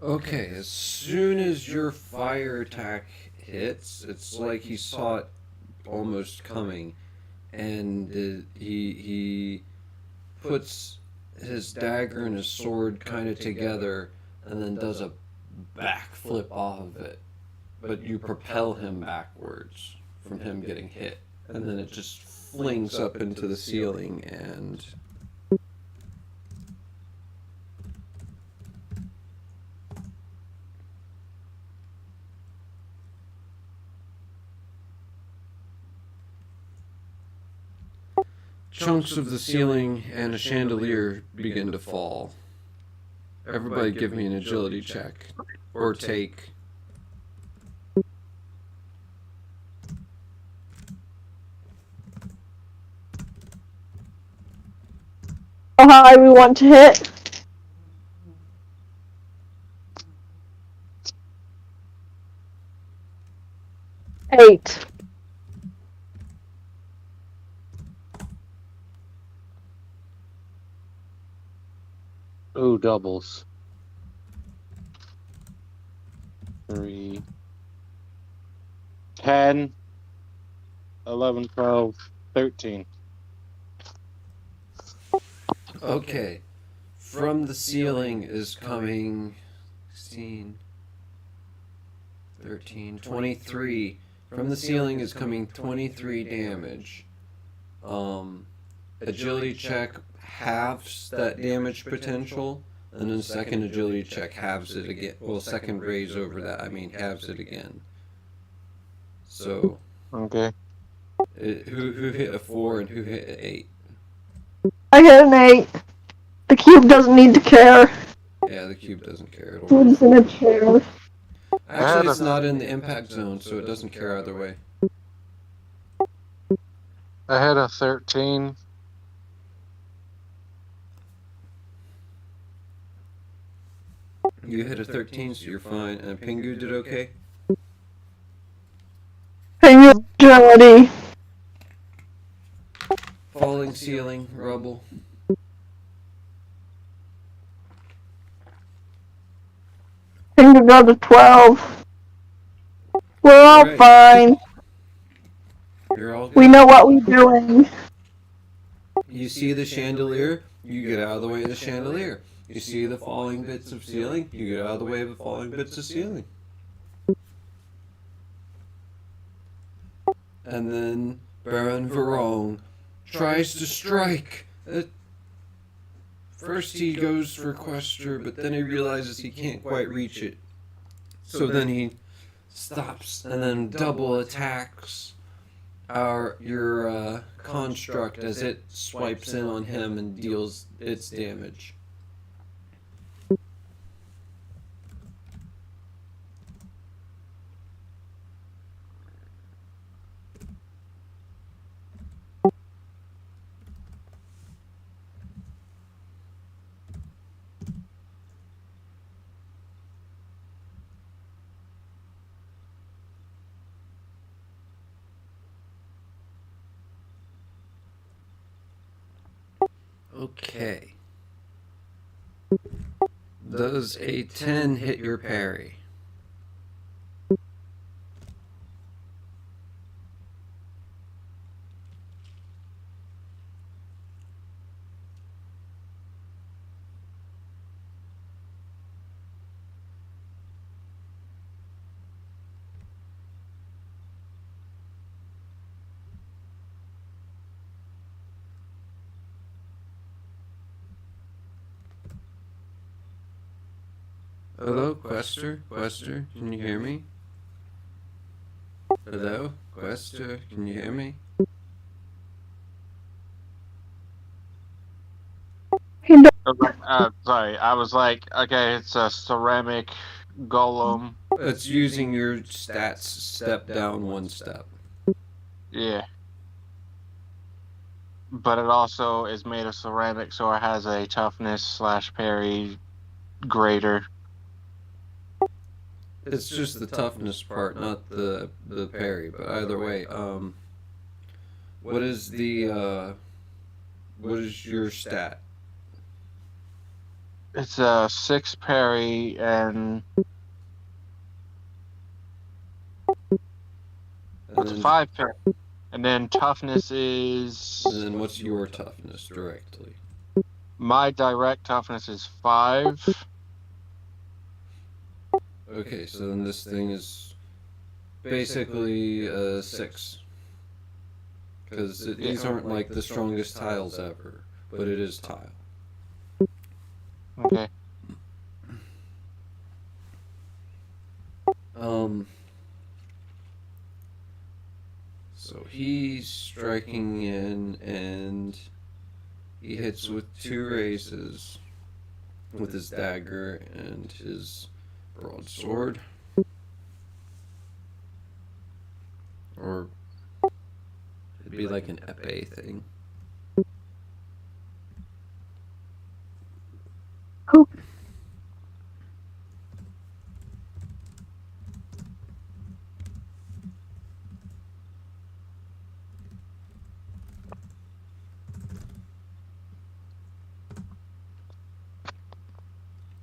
Okay, as soon as your fire attack hits, it's like he saw it almost coming, and he puts his dagger and his sword kind of together, and then does a backflip off of it. But you propel him backwards from him getting hit, and then it just flings up into the ceiling and. Chunks of the ceiling and a chandelier begin to fall. Everybody give me an agility check. Or take. How high we want to hit? 8. Ooh, doubles. 3, 10, 11, 12, 13. Okay. From the ceiling is coming 16, 13, 23. From the ceiling is coming 23 damage. Agility check halves that damage potential, and then second agility check halves it again. Well, second raise over that, I mean halves it again. So, Okay. who hit a 4 and who hit an 8? I hit an 8. The cube doesn't need to care. Yeah, the cube doesn't care. It'll run It's in a forward. chair. Actually, it's not in the impact zone, so it doesn't care either way. I had a 13. You hit a 13, so you're fine. And Pingu did okay? Agility. Falling ceiling, rubble. Pingu got a 12. We're all Alright. fine. You're all good. We know what we're doing. You see the chandelier, you get out of the way of the chandelier. You see the falling bits of ceiling, you get out of the way of the falling bits of ceiling. And then Baron Verong tries to strike. First he goes for Quester, but then he realizes he can't quite reach it. So then he stops and then double attacks your construct as it swipes in on him and deals its damage. Okay. Does a 10 hit your parry? Hello, Quester? Quester, can you hear me? Hello? Quester, can you hear me? Sorry, I was like, okay, it's a ceramic golem. It's using your stats step down one step. Yeah. But it also is made of ceramic, so it has a toughness / parry greater. It's just the toughness part, not the parry. But either way, what is your stat? It's a 6 parry and it's a 5 parry. And then toughness is. And then what's your toughness directly? My direct toughness is 5. Okay, so then this thing is basically 6. Because these aren't like the strongest tiles ever, but it is tile. Okay. So he's striking in, and he hits with 2 raises with his dagger and his broadsword. Or it'd be like an epee thing. Cool.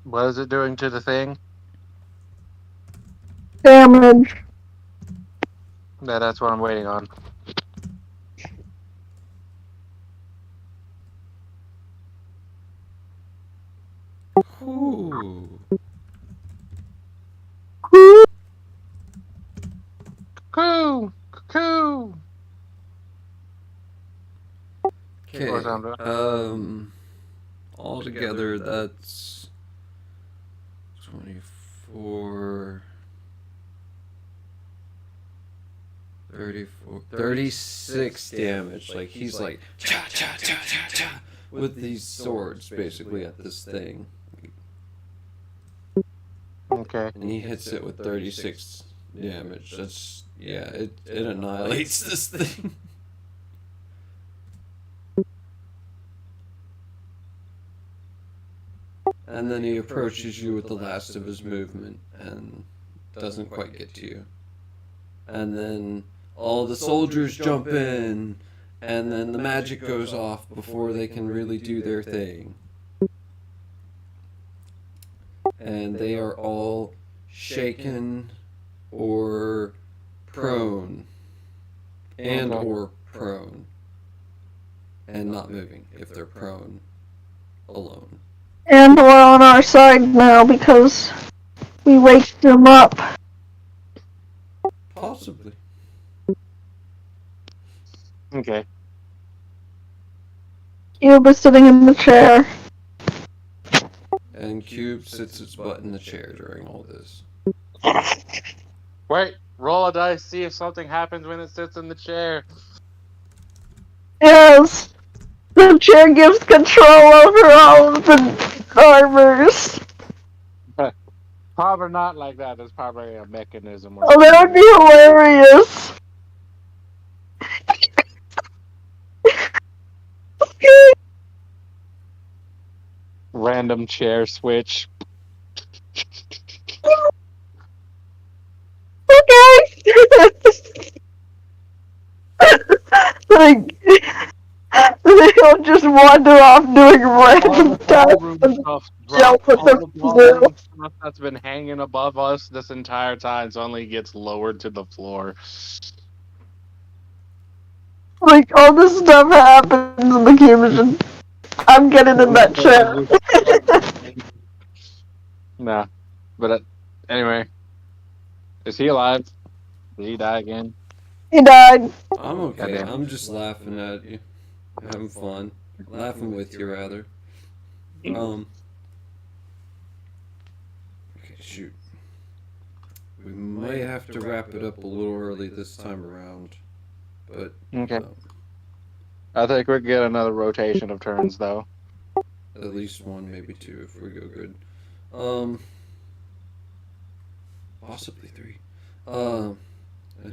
What is it doing to the thing? Damage. Yeah, that's what I'm waiting on. Ooh. Cuckoo! Cuckoo! Okay. Altogether, that's 24, 34, 36 damage. Like, he's like, cha cha cha cha cha, with these swords basically at this thing. Okay. And he hits it with 36 damage. That's, yeah, it annihilates this thing. And then he approaches you with the last of his movement and doesn't quite get to you. And then all the soldiers jump in, and then the magic goes off before they can really do their thing. And they are all shaken or prone. And or prone. And not moving if they're prone alone. And we're on our side now because we waked him up. Possibly. Okay. Cube is sitting in the chair. And Cube sits its butt in the chair during all this. Wait, roll a dice, see if something happens when it sits in the chair. Yes. The chair gives control over all of the armors. Probably not like that. There's probably a mechanism. Oh, that would be hilarious. Okay. Random chair switch. Okay. Like, they'll just wander off doing random stuff. All the ballroom stuff that's been hanging above us this entire time suddenly gets lowered to the floor. Like, all this stuff happens in the game. I'm getting in that chair. Nah. But anyway. Is he alive? Did he die again? He died. I'm okay. I'm just laughing at you. Having fun. Laughing with you, rather. Okay, shoot. We may have to wrap it up a little early this time around. But, Okay. I think we get another rotation of turns, though. at least one, maybe two if we go good. Possibly three. And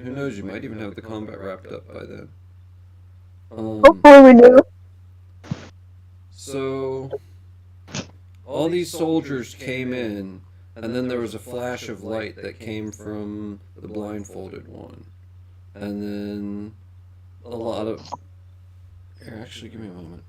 who knows? You might even have the combat wrapped up by then. Hopefully we do. So all these soldiers came in, and then there was a flash of light that came from the blindfolded one, and then a lot of. Here, actually, give me a moment.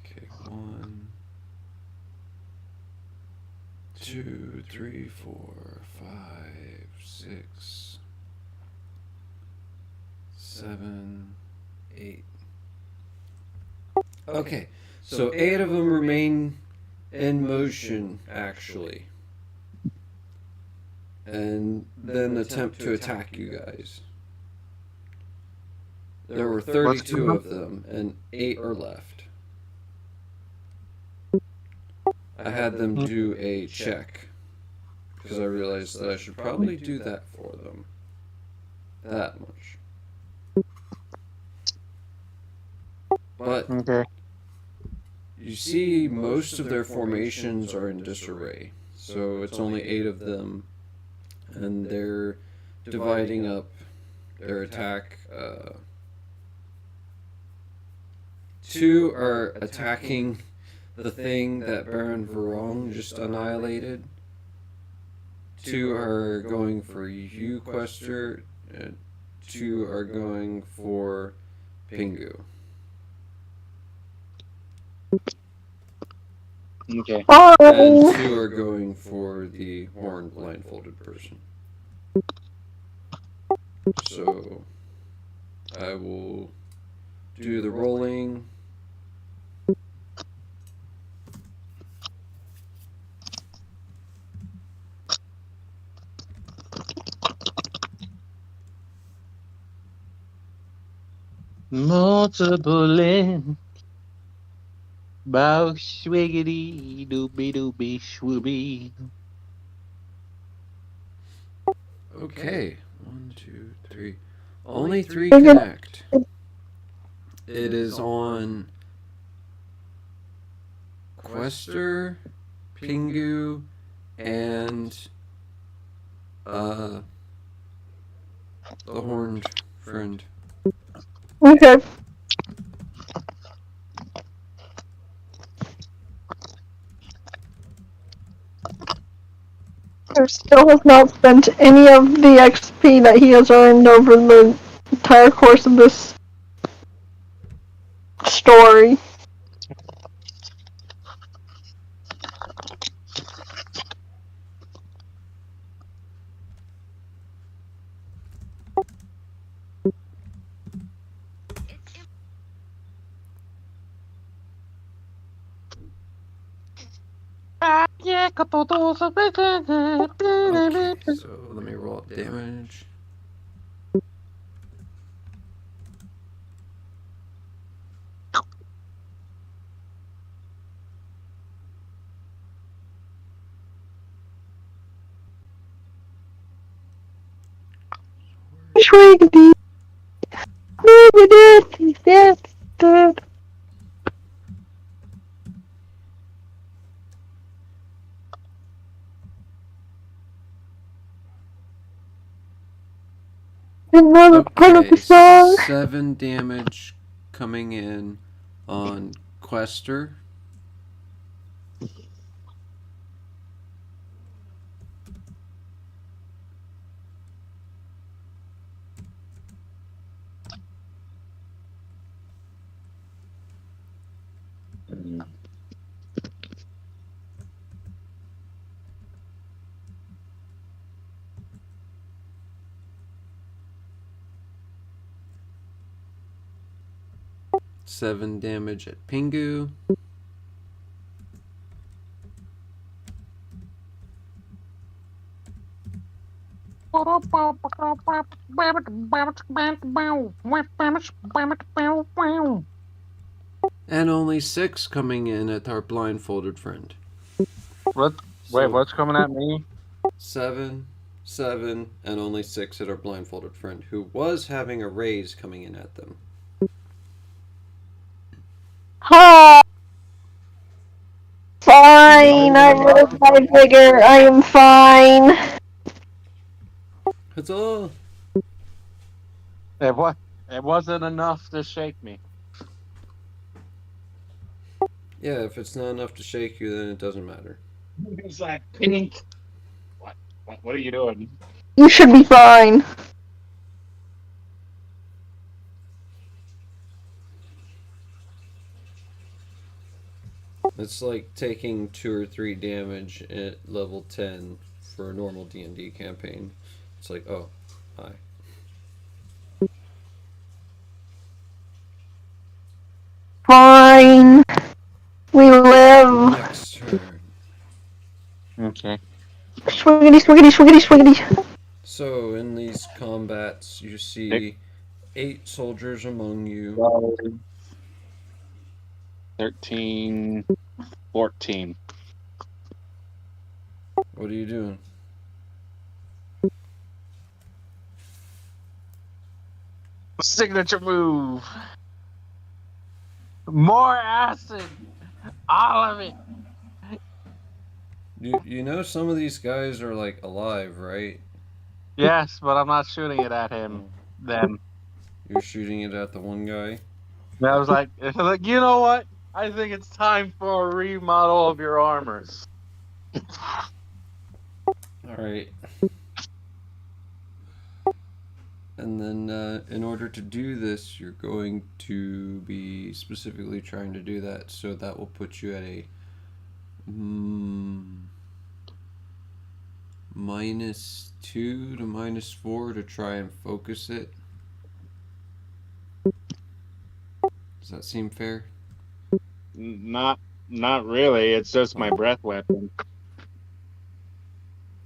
Okay, 1, 2, 3, 4, 5, 6, 7, 8. Okay, so 8 of them remain in motion, actually, and then attempt to attack you guys. There were 32 of them, and 8 are left. I had them do a check, because I realized that I should probably do that for them. That much. But Okay. you see, most of their formations are in disarray. So it's only 8 of them, and they're dividing up their attack. 2 are attacking the thing that Baron Verong just annihilated. 2 are going for you, Quester. 2 are going for Pingu. Okay. And 2 are going for the horned blindfolded person. So I will do the rolling. Multiple in. Bow swiggity doobie doobie swoobie. Okay. 1, 2, 3. Only 3 connect. It is on Quester, Pingu, and the horned friend. Okay. I still have not spent any of the XP that he has earned over the entire course of this story. Yeah, Okay, so let me roll up damage. Schwiggity. Schwiggity. Another part of the song. 7 damage coming in on Quester. Seven damage at Pingu. And only 6 coming in at our blindfolded friend. What? Wait, So what's coming at me? 7, 7, and only 6 at our blindfolded friend, who was having a raise coming in at them. Ha! Fine, I rolled my vigor. I am fine. Huzzah! It wasn't enough to shake me. Yeah, if it's not enough to shake you, then it doesn't matter. It's like pink. What are you doing? You should be fine. It's like taking 2 or 3 damage at level 10 for a normal D&D campaign. It's like, oh, hi. Fine. We live. Next turn. Okay. Swiggity, swiggity, swiggity, swiggity. So, in these combats, you see 8 soldiers among you. 12, 13, 14. What are you doing? Signature move. More acid. All of it. You know some of these guys are like alive, right? Yes, but I'm not shooting it at him. Them. You're shooting it at the one guy. And I was like, you know what? I think it's time for a remodel of your armors. Alright. And then, in order to do this, you're going to be specifically trying to do that, so that will put you at a -2 to -4 to try and focus it. Does that seem fair? Not really. It's just my breath weapon. It's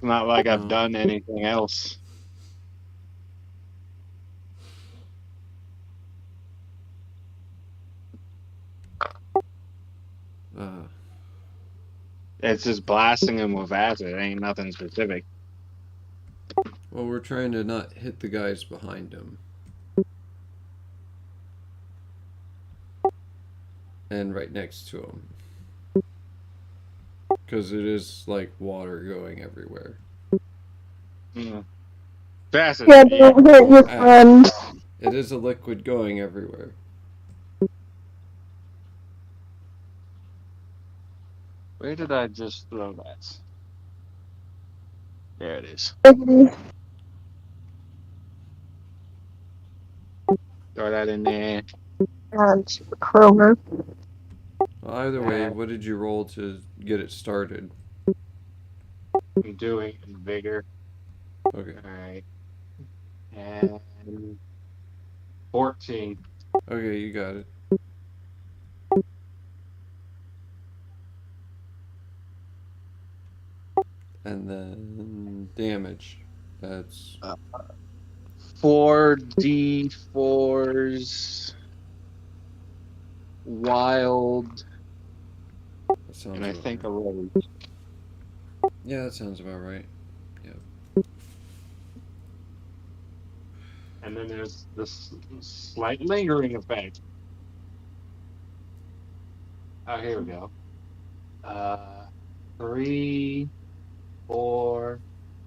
not like I've done anything else. It's just blasting him with acid. It ain't nothing specific. Well, we're trying to not hit the guys behind him. And right next to him. Because it is like water going everywhere. Acid. Yeah, don't hurt your friend. It is a liquid going everywhere. Where did I just throw that? There it is. Throw that in there. Kroger. Well, either way, what did you roll to get it started? I'm doing vigor. Okay. Alright. And 14. Okay, you got it. And then damage. That's 4d4s wild, that sounds and I about think right. a rogue. Yeah, that sounds about right. And then there's this slight lingering effect. Oh, here we go. 3, 4,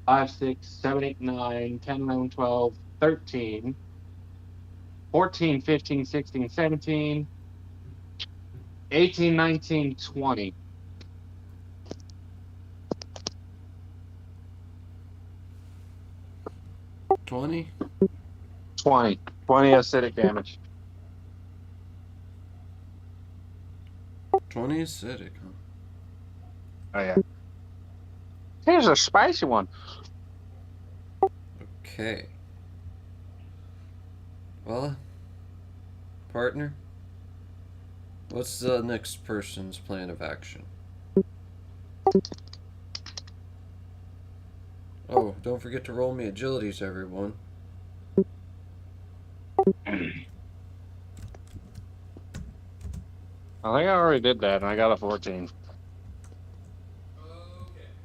5, 6, 7, 8, 9, 10, 11, 12, 13, 14, 15, 16, 17, 18, 19, 20. 20? 20 acidic damage. 20 acidic, huh? Oh, yeah. Here's a spicy one. Okay. Well, partner, what's the next person's plan of action? Oh, don't forget to roll me agilities, everyone. I think I already did that, and I got a 14.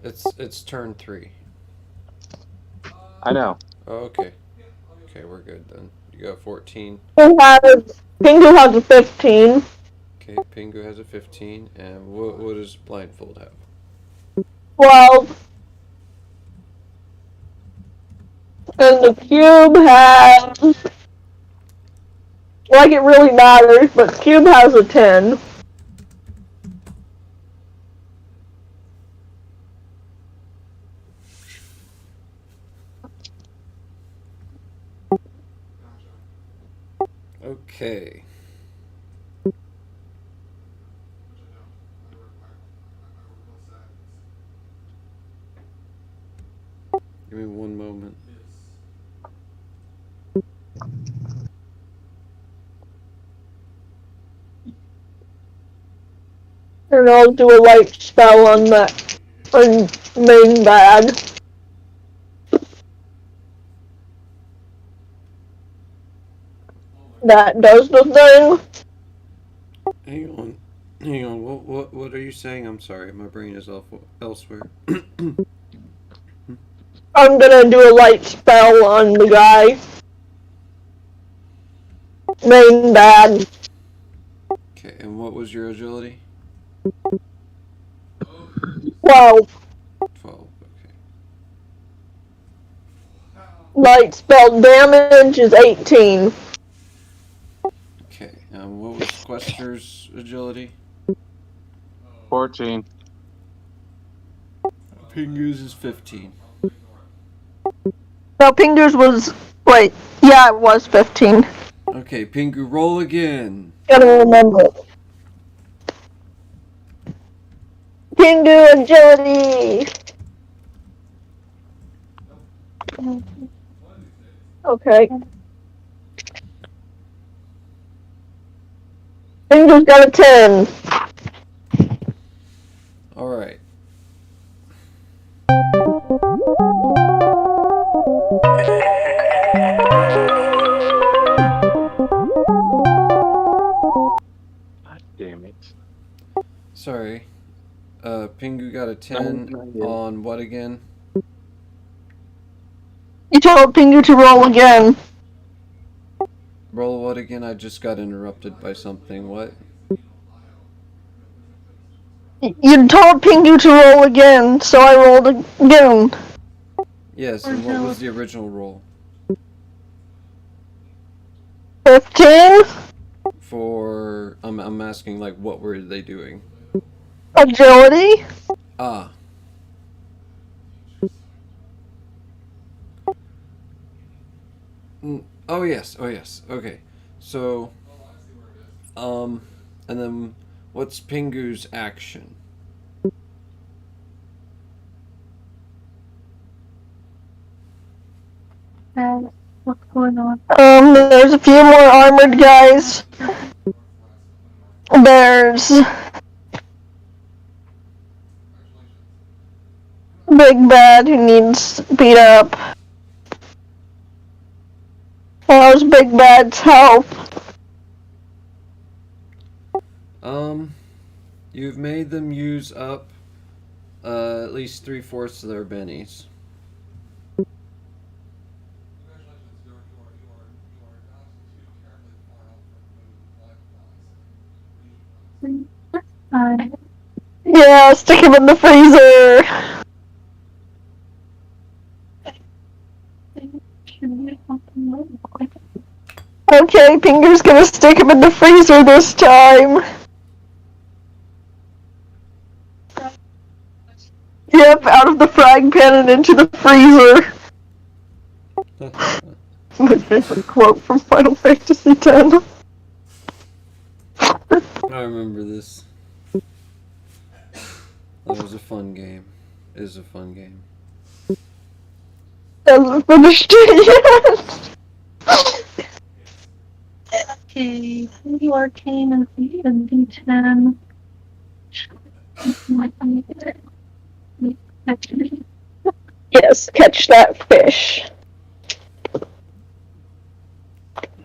It's turn 3. I know. Oh, okay. Okay, we're good then. You got 14. Pingu has a 15. Okay, Pingu has a 15, and what does Blindfold have? 12. And the cube has... Like, it really matters, but cube has a 10. Okay. Give me one moment. And I'll do a light spell on that main bag. That does the thing. Hang on. Hang on. What are you saying? I'm sorry. My brain is elsewhere. I'm gonna do a light spell on the guy. Main bag. Okay, and what was your agility? 12. 12. Okay. Light spell damage is 18. Okay. What was Quester's agility? 14. Pingu's is 15. No, Pingu's was... Wait. Yeah, it was 15. Okay, Pingu, roll again. Gotta remember it. Pingu agility! Okay. Pingu's got a 10. Alright. God damn it. Sorry. Pingu got a 10 on what again? You told Pingu to roll again. Roll what again? I just got interrupted by something. What? You told Pingu to roll again, so I rolled again. Yes, and what was the original roll? 15? For... I'm asking, like, what were they doing? Agility? Ah. Oh yes, okay. So, and then, what's Pingu's action? What's going on? There's a few more armored guys. There's... Big Bad who needs beat up. How's Big Bad's help? You've made them use up, at least 3/4 of their bennies. Yeah, stick him in the freezer. Okay, Pingu's gonna stick him in the freezer this time. Yep, out of the frying pan and into the freezer. My favorite quote from Final Fantasy X. I remember this. That was a fun game. It is a fun game. Hasn't finished it yet. Okay, you arcane and D10. Yes, catch that fish.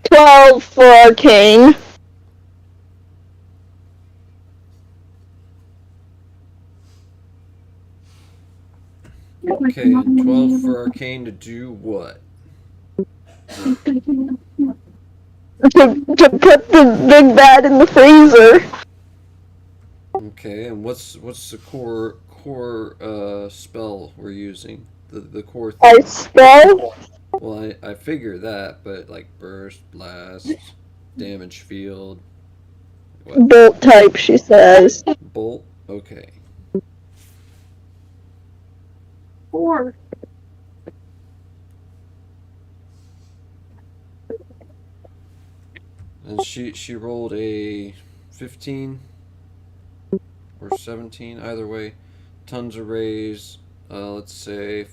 12 for arcane. Okay, and 12 for arcane to do what? To put the big bad in the freezer. Okay, and what's the core spell we're using? The core thing. I spell Well, I figure that, but like burst, blast, damage field, what? bolt type, she says. Bolt? Okay. 4. And she rolled a 15 or 17, either way. Tons of rays. Let's say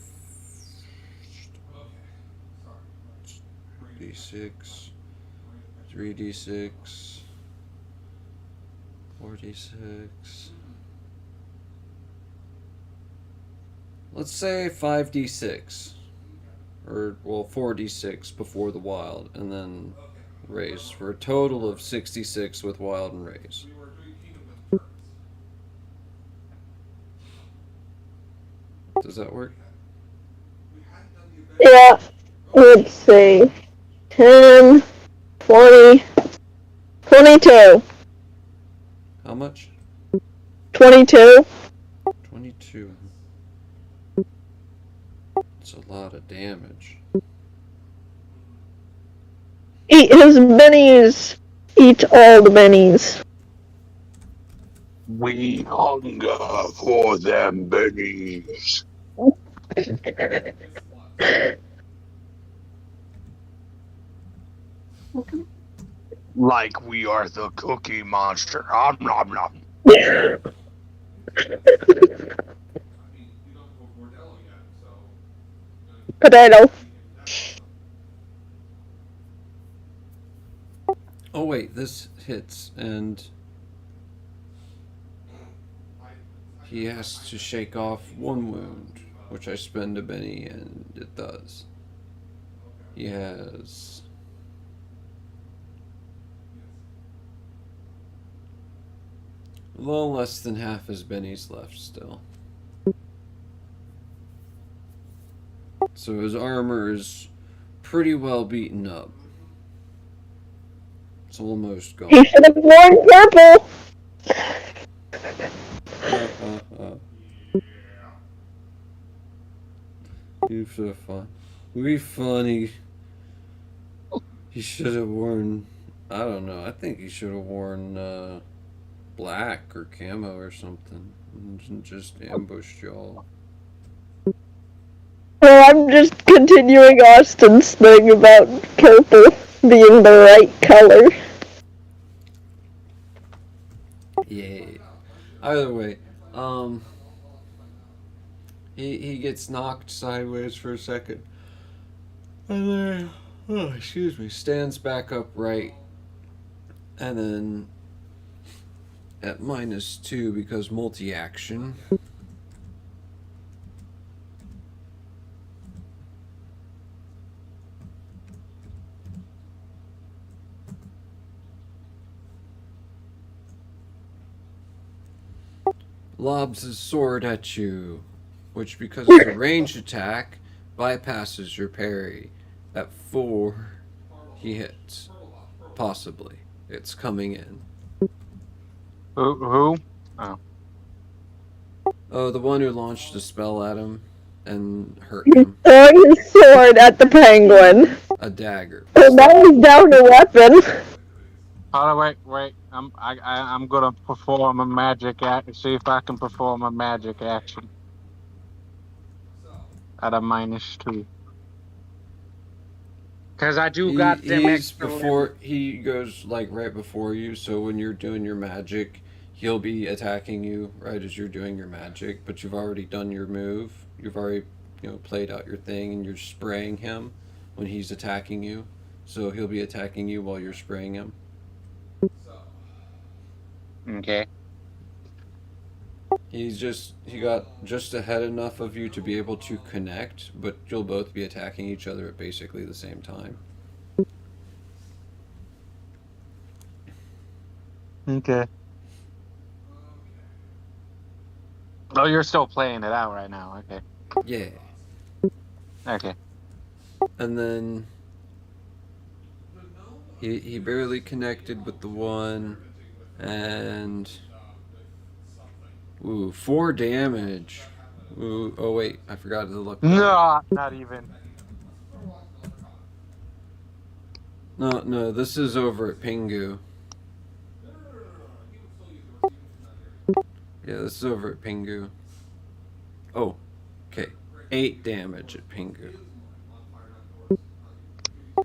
d6, 3d6, 4d6. Let's say 5d6. Or, well, 4d6 before the wild, and then raise, for a total of 66 with wild and raise. Does that work? Yeah, let's see. 10, 20, 22. How much? 22. 22. It's a lot of damage. Eat his bennies. Eat all the bennies. We hunger for them bennies. Like we are the Cookie Monster. Om nom nom. Potato. Oh wait, this hits, and he has to shake off one wound, which I spend a Benny, and it does. He has... a little less than half his bennies left still. So his armor is pretty well beaten up. It's almost gone. He should have worn purple. You so fun. We funny. He should have worn... I don't know. I think he should have worn black or camo or something. And just ambushed y'all. Well, I'm just continuing Austin's thing about purple being the right color. Yeah. Either way, he gets knocked sideways for a second, and then, excuse me, stands back upright, and then at -2 because multi-action. Lobs his sword at you, which, because it's a ranged attack, bypasses your parry. At 4, he hits. Possibly. It's coming in. Who? Oh, the one who launched a spell at him and hurt him. Throwing his sword at the penguin. A dagger. So now he's down a weapon. Hold on, wait. I'm gonna perform a magic act. See if I can perform a magic action at a -2. Cause I do got them extra. He goes like right before you. So when you're doing your magic, he'll be attacking you right as you're doing your magic. But you've already done your move. You've already played out your thing, and you're spraying him when he's attacking you. So he'll be attacking you while you're spraying him. Okay. He got just ahead enough of you to be able to connect, but you'll both be attacking each other at basically the same time. Okay. Oh, you're still playing it out right now. Okay. Yeah. Okay. And then he barely connected with the one, and 4 damage. Ooh, oh wait, I forgot to look that up. No, not even. No, this is over at Pingu. Yeah, this is over at Pingu. Oh, okay. 8 damage at Pingu.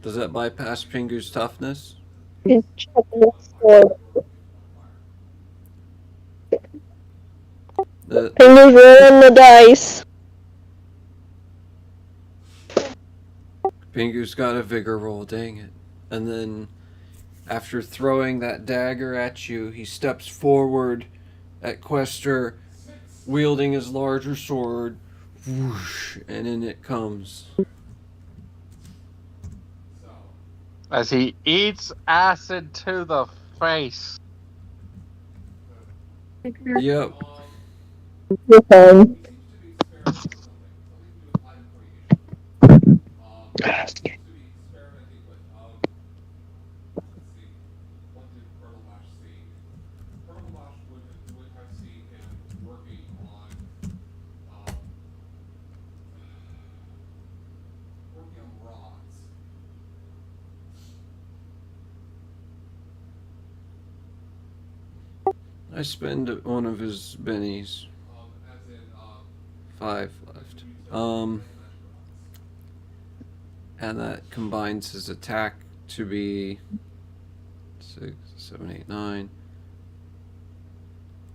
Does that bypass Pingu's toughness? He's checking for Pingu's rolling the dice. Pingu's got a vigor roll, dang it. And then, after throwing that dagger at you, he steps forward at Quester, wielding his larger sword, whoosh, and in it comes. As he eats acid to the face. Yep. You're fine. I spend one of his bennies. 5 left. And that combines his attack to be 6, 7, 8, 9,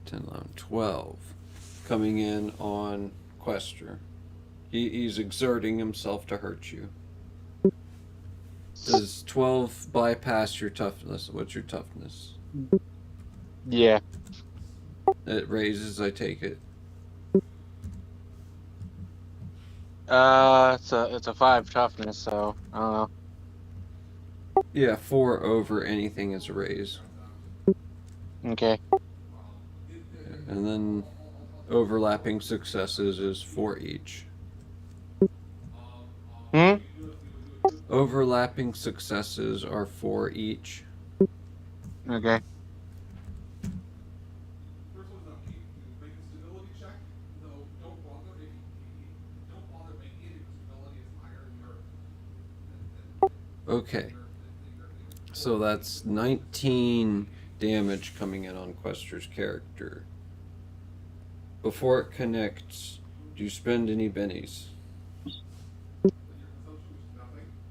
10, 11, 12. Coming in on Quester. He's exerting himself to hurt you. Does 12 bypass your toughness? What's your toughness? Yeah. It raises, I take it. It's a 5 toughness, so I don't know. Yeah, 4 over anything is a raise. Okay. And then overlapping successes is 4 each. Overlapping successes are 4 each. Okay. Okay. So that's 19 damage coming in on Quester's character. Before it connects, do you spend any bennies?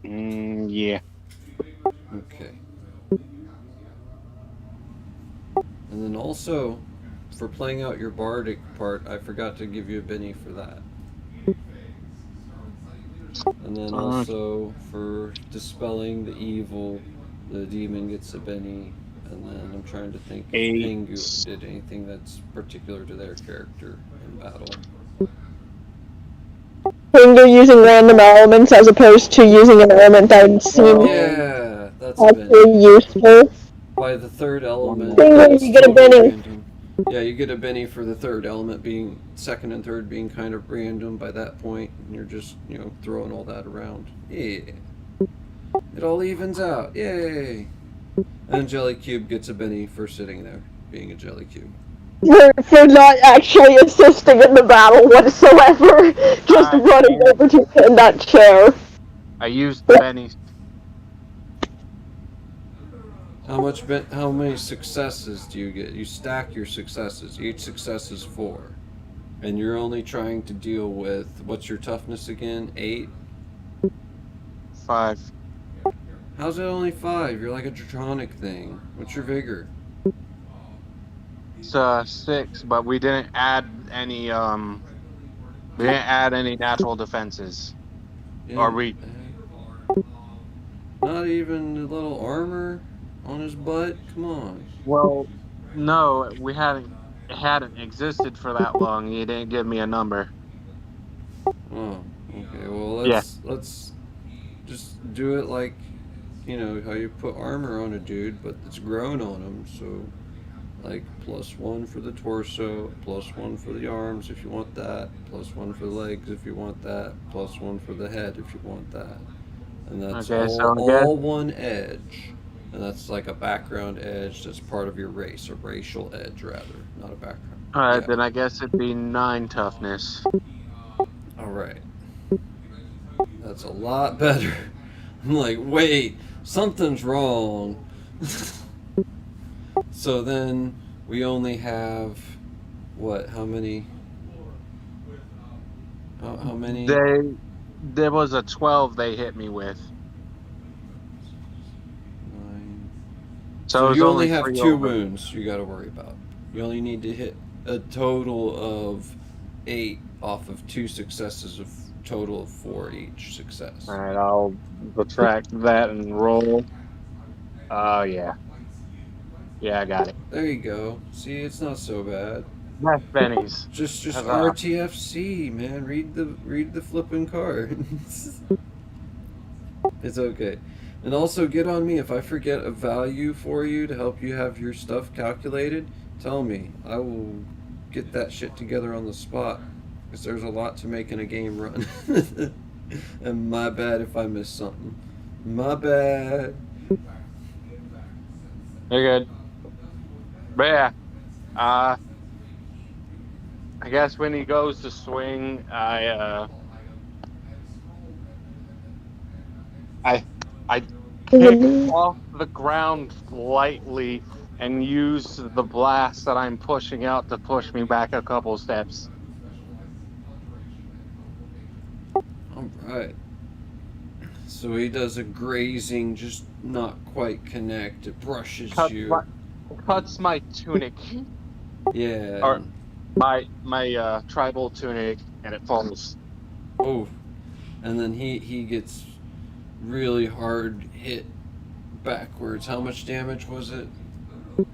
Yeah. Okay. And then also, for playing out your bardic part, I forgot to give you a benny for that. And then also, for dispelling the evil, the demon gets a benny. And then I'm trying to think if Pingu did anything that's particular to their character in battle. Pingu using random elements as opposed to using an element that would seem that's a benny. useful. By the third element, Pingu, you get a benny. Random. Yeah, you get a benny for the third element being second and third being kind of random by that point, and you're just throwing all that around. Yeah, it all evens out. Yay! And Jelly Cube gets a benny for sitting there, being a Jelly Cube. For not actually assisting in the battle whatsoever, just running over to in that chair. I used the bennies. How many successes do you get? You stack your successes. Each success is 4. And you're only trying to deal with, what's your toughness again? 8? 5. How's it only 5? You're like a draconic thing. What's your vigor? It's 6, but we didn't add any natural defenses. Yeah, Or we not even a little armor on his butt? Come on. Well, no, it hadn't existed for that long. You didn't give me a number. Oh, okay. Well, let's just do it like, how you put armor on a dude, but it's grown on him. So Like +1 for the torso, +1 for the arms if you want that, +1 for the legs if you want that, +1 for the head if you want that. And that's Okay, so I guess all one edge. And that's like a background edge that's part of your race, a racial edge rather, not a background. alright, Yeah. then I guess it'd be 9 toughness. Alright. That's a lot better. I'm like, wait, something's wrong. So then we only have what? How many? How many? There was a 12 they hit me with. 9. So So it was you only only have 3 two over. wounds you got to worry about. You only need to hit a total of 8 off of 2 successes, of total of 4 each success. Alright, I'll retract that and roll. Oh, yeah. Yeah, I got it. There you go. See, it's not so bad. That's Benny's. Just Huzzah. RTFC, man. Read the flipping cards. It's okay. And also get on me if I forget a value for you to help you have your stuff calculated. Tell me. I will get that shit together on the spot. Because there's a lot to making a game run. And my bad if I miss something. My bad. You're good. But yeah, I guess when he goes to swing, I pick off the ground lightly and use the blast that I'm pushing out to push me back a couple steps. Alright. So he does a grazing, just not quite connect. It brushes you. Cuts my tunic, Yeah. or my tribal tunic, and it falls. Oh. And then he gets really hard hit backwards. How much damage was it?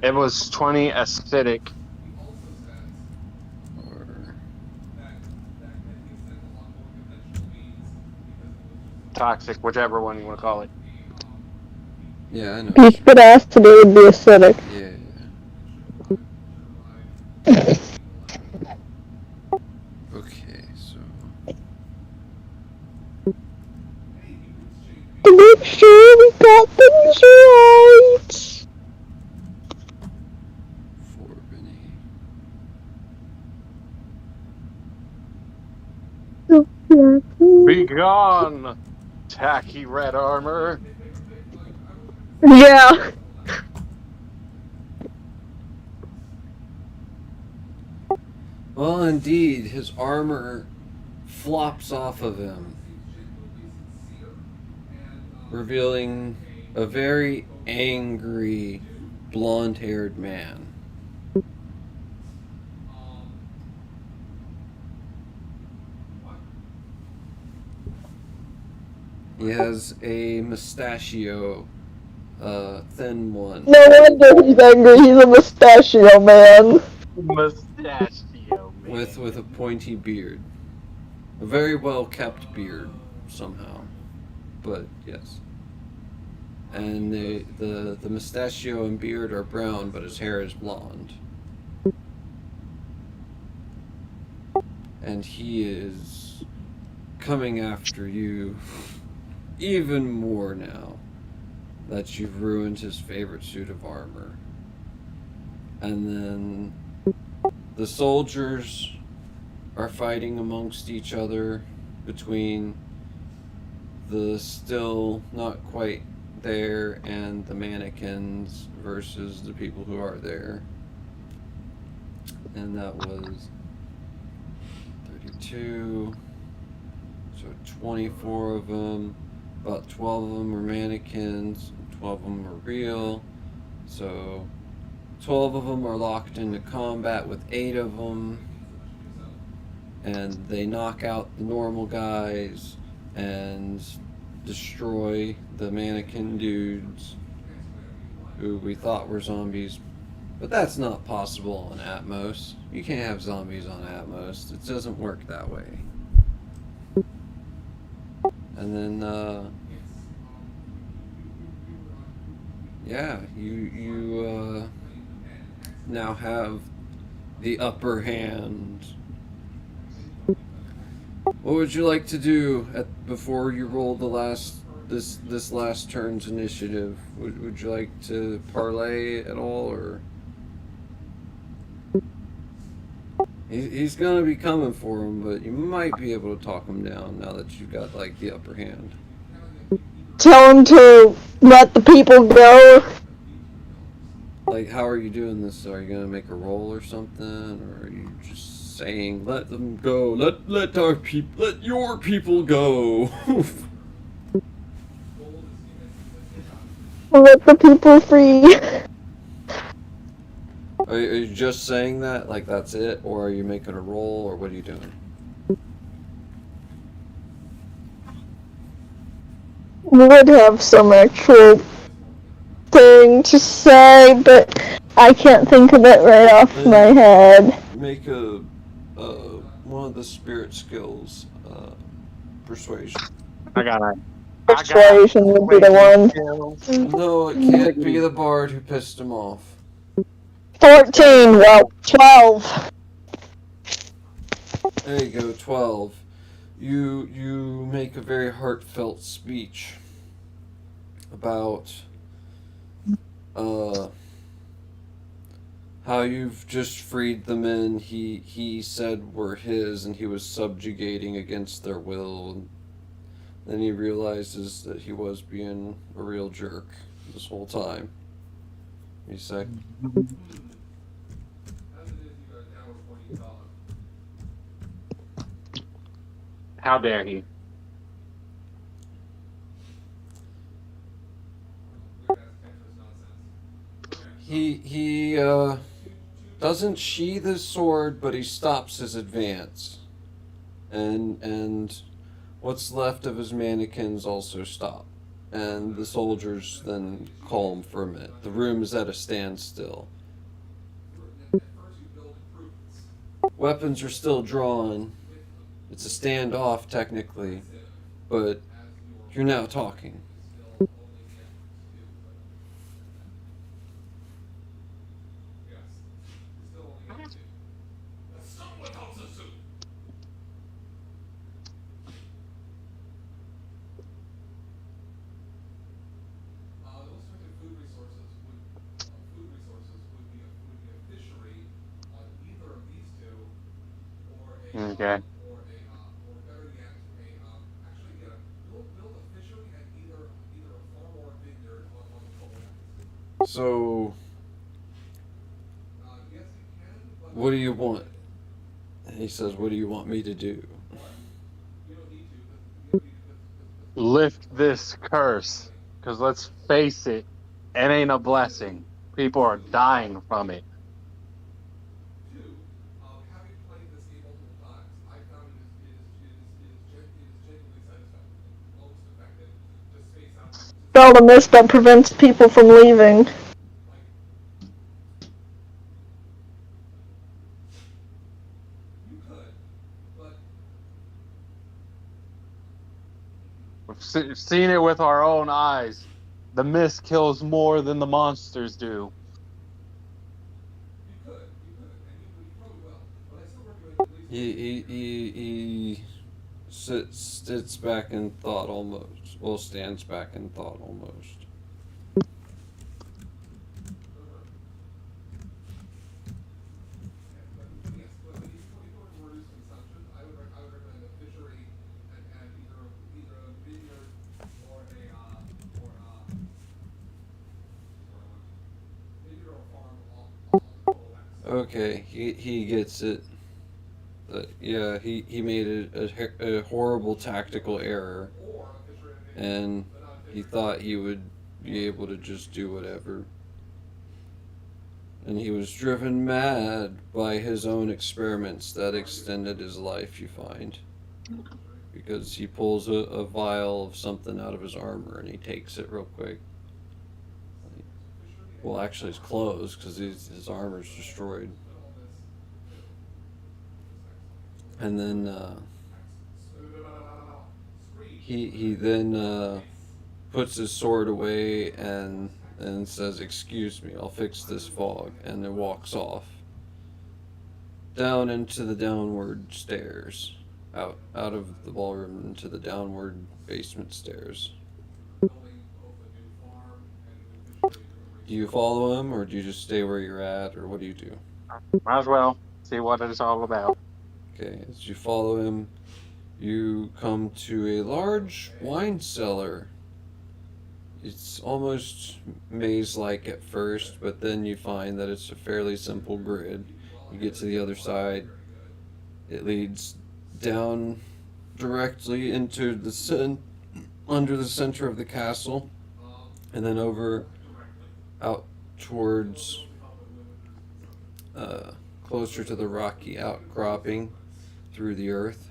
It was 20 acidic. Or Toxic, whichever one you want to call it. yeah, I know. You could ask to do would be acidic. Yeah. Okay, so To make sure we got things right. for Benny. Be gone, tacky red armor. Yeah. Well, indeed, his armor flops off of him, revealing a very angry, blonde-haired man. He has a mustachio, thin one. No wonder he's angry. He's a mustachio man. Mustachio man. With a pointy beard. A very well kept beard, somehow. But yes. And the mustachio and beard are brown, but his hair is blonde. And he is coming after you even more now that you've ruined his favorite suit of armor. And then the soldiers are fighting amongst each other between the still not quite there and the mannequins versus the people who are there. And that was 32, so 24 of them. About 12 of them were mannequins, 12 of them were real. So 12 of them are locked into combat with 8 of them. And they knock out the normal guys and destroy the mannequin dudes who we thought were zombies. But that's not possible on Atmos. You can't have zombies on Atmos. It doesn't work that way. And then, yeah, you now have the upper hand. What would you like to do before you roll the last this last turn's initiative? Would you like to parlay at all, or he's gonna be coming for him, but you might be able to talk him down now that you've got like the upper hand. Tell him to let the people go. Like, how are you doing this? Are you gonna make a roll or something, or are you just saying let them go? Let your people go. Let the people free. Are you just saying that, like that's it, or are you making a roll, or what are you doing? Would have some actual thing to say, but I can't think of it right off my head. Make a one of the spirit skills, persuasion. I got Persuasion would be the one. No, it can't be the bard who pissed him off. 14, well, 12. There you go, 12. You make a very heartfelt speech about how you've just freed the men he said were his, and he was subjugating against their will. And then he realizes that he was being a real jerk this whole time. He's like, how dare he? he doesn't sheath his sword, but he stops his advance, and what's left of his mannequins also stop, and the soldiers then calm for a minute. The room is at a standstill. Weapons are still drawn. It's a standoff technically, but you're now talking. Okay. So, what do you want? And he says, what do you want me to do? Lift this curse, because let's face it, it ain't a blessing. People are dying from it. Spell the mist that prevents people from leaving. We've seen it with our own eyes. The mist kills more than the monsters do. He sits back in thought almost. Well, stands back in thought almost. Okay, he gets it. Yeah, he made a horrible tactical error, and he thought he would be able to just do whatever. And he was driven mad by his own experiments that extended his life, you find. Because he pulls a vial of something out of his armor and he takes it real quick. Well, actually, his clothes, because his armor's destroyed. And then he then puts his sword away and and says, "Excuse me, I'll fix this fog," and then walks off down into the downward stairs, out of the ballroom into the downward basement stairs. Do you follow him, or do you just stay where you're at, or what do you do? Might as well see what it's all about. Okay, as you follow him, you come to a large wine cellar. It's almost maze-like at first, but then you find that it's a fairly simple grid. You get to the other side, it leads down directly into under the center of the castle, and then over out towards uh, closer to the rocky outcropping through the earth,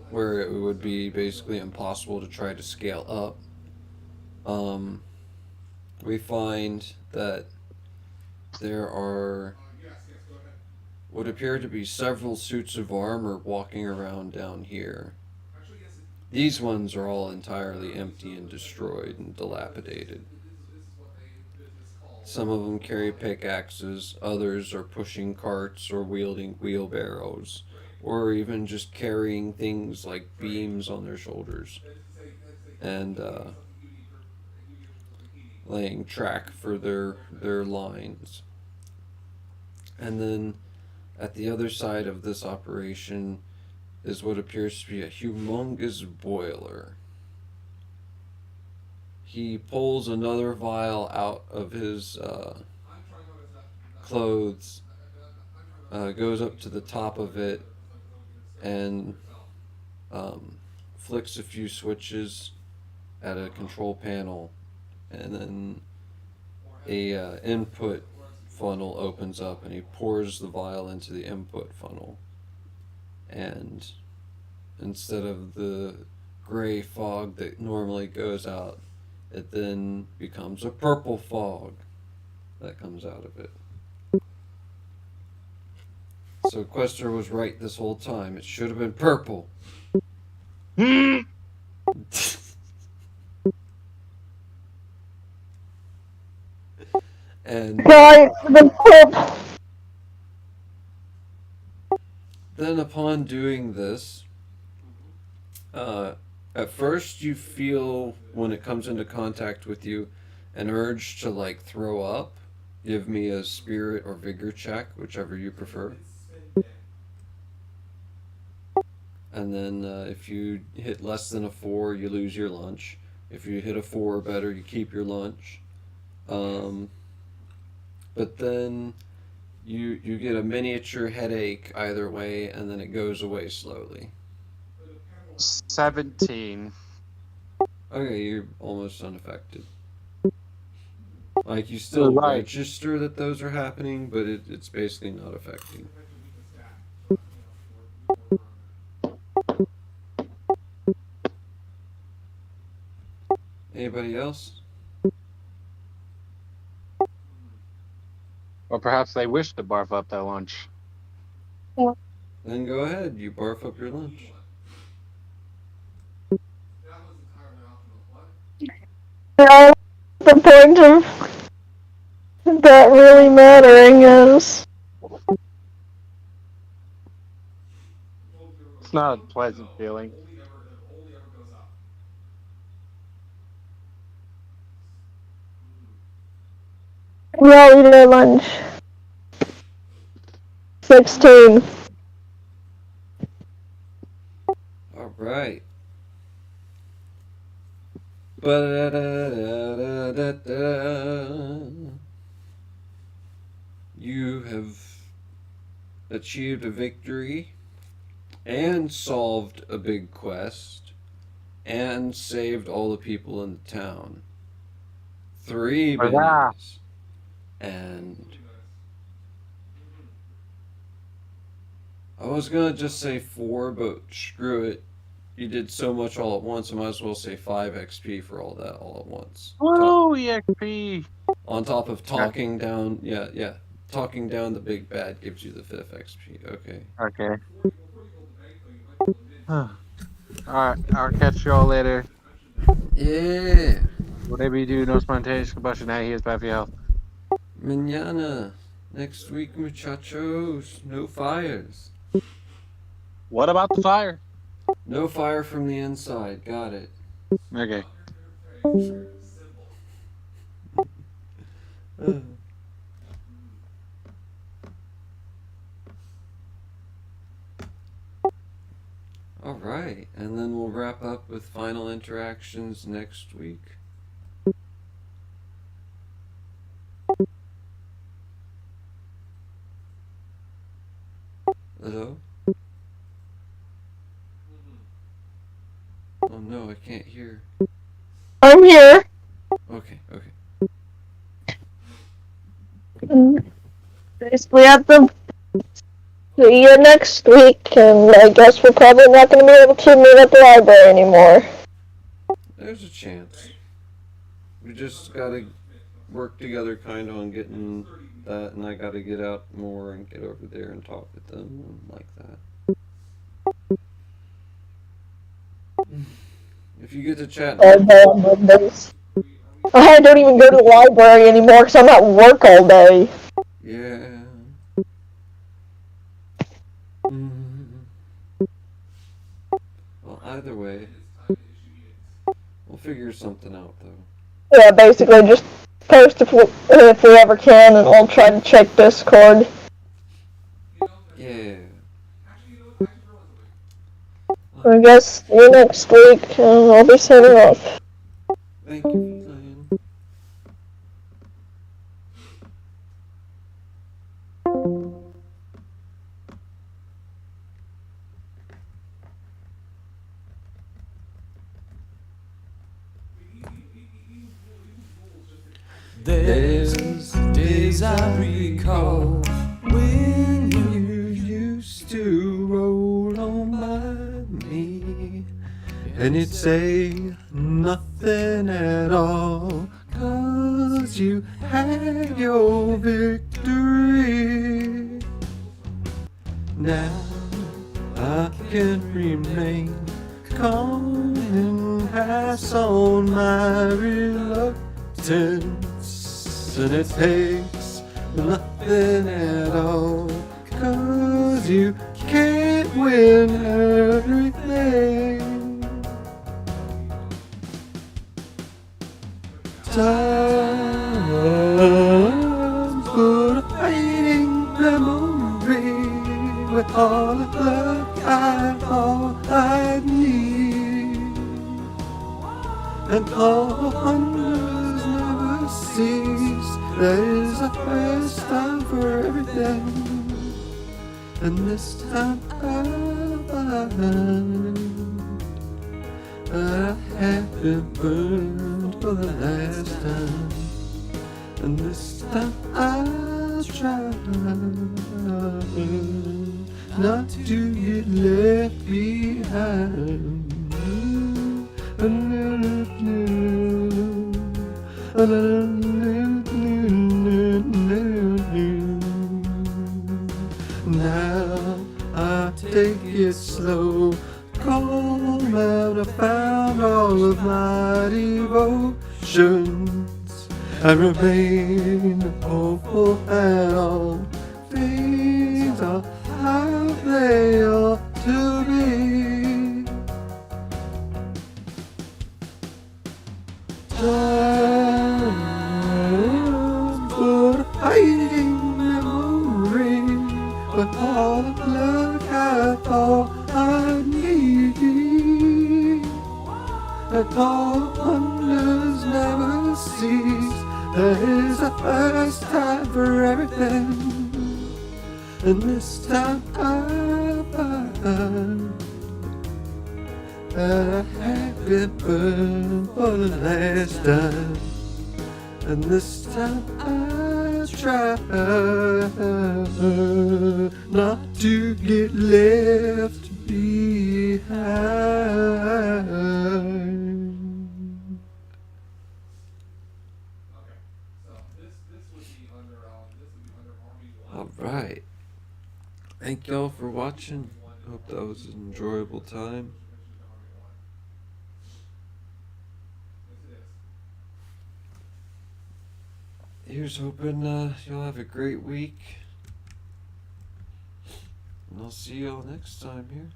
where it would be basically impossible to try to scale up. We find that there are what appear to be several suits of armor walking around down here. These ones are all entirely empty and destroyed and dilapidated. Some of them carry pickaxes, others are pushing carts or wielding wheelbarrows, or even just carrying things like beams on their shoulders and laying track for their lines. And then at the other side of this operation is what appears to be a humongous boiler. He pulls another vial out of his clothes, goes up to the top of it, and flicks a few switches at a control panel, and then a input funnel opens up, and he pours the vial into the input funnel. And instead of the gray fog that normally goes out, it then becomes a purple fog that comes out of it. So Quester was right this whole time. It should have been purple. And then upon doing this, at first you feel, when it comes into contact with you, an urge to like throw up. Give me a spirit or vigor check, whichever you prefer. And then if you hit less than a 4, you lose your lunch. If you hit a 4 or better, you keep your lunch. But then you get a miniature headache either way, and then it goes away slowly. 17. Okay, you're almost unaffected. Like, you still register that those are happening, but it's basically not affecting. Anybody else? Or perhaps they wish to barf up their lunch. Then go ahead, you barf up your lunch. Now, the point of that really mattering is It's not a pleasant feeling. we all eat our lunch. 16. All right. You have achieved a victory and solved a big quest and saved all the people in the town. 3 minis. And I was gonna just say 4, but screw it. You did so much all at once, I might as well say 5 XP for all that all at once. Woo, EXP! On top of talking down, yeah. Talking down the big bad gives you the 5th XP. Okay. Okay. Alright, I'll catch y'all later. Yeah. Whatever you do, no spontaneous combustion. He is bad for your health. Mañana. Next week, muchachos. No fires. What about the fire? No fire from the inside. Got it. Okay. Alright, and then we'll wrap up with final interactions next week. Hello? Oh no, I can't hear. I'm here. Okay. Basically, at the see you next week, and I guess we're probably not going to be able to meet at the library anymore. There's a chance. We just gotta work together kind of on getting that, and I gotta get out more and get over there and talk with them and like that. If you get to chat, I don't even go to the library anymore because I'm at work all day. yeah. Well, either way, we'll figure something out though. Yeah, basically just post if we ever can, and I'll try to check Discord. Yeah. I guess see you next week, and I'll be signing off. Thank you for playing. There's days I recall when you used to roll on my knee, and you'd say nothing at all, 'cause you had your victory. Now I can remain calm and pass on my reluctance, and it takes nothing at all, 'cause you can't win everything. Time for a fading memory, with all the luck I thought I'd need, and all the wonders never cease. There's a first time for everything, and this time I'll find that I have been burned for the last time, and this time I'll try not to get left behind. Now I take it slow, calm, and I found all of my devotions, and remain hopeful that all things are how they ought to be. Time for a fading memory, but all the luck I thought I need, and all wonders never cease. There is a first time for everything, and this time I find that I have been burned for the last time, and this time I try not to get left behind. Alright. Thank y'all for watching. Hope that was an enjoyable time. Here's hoping you'll have a great week. And I'll see y'all next time here.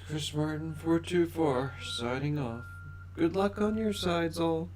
Chris Martin 424 signing off. Good luck on your sides all.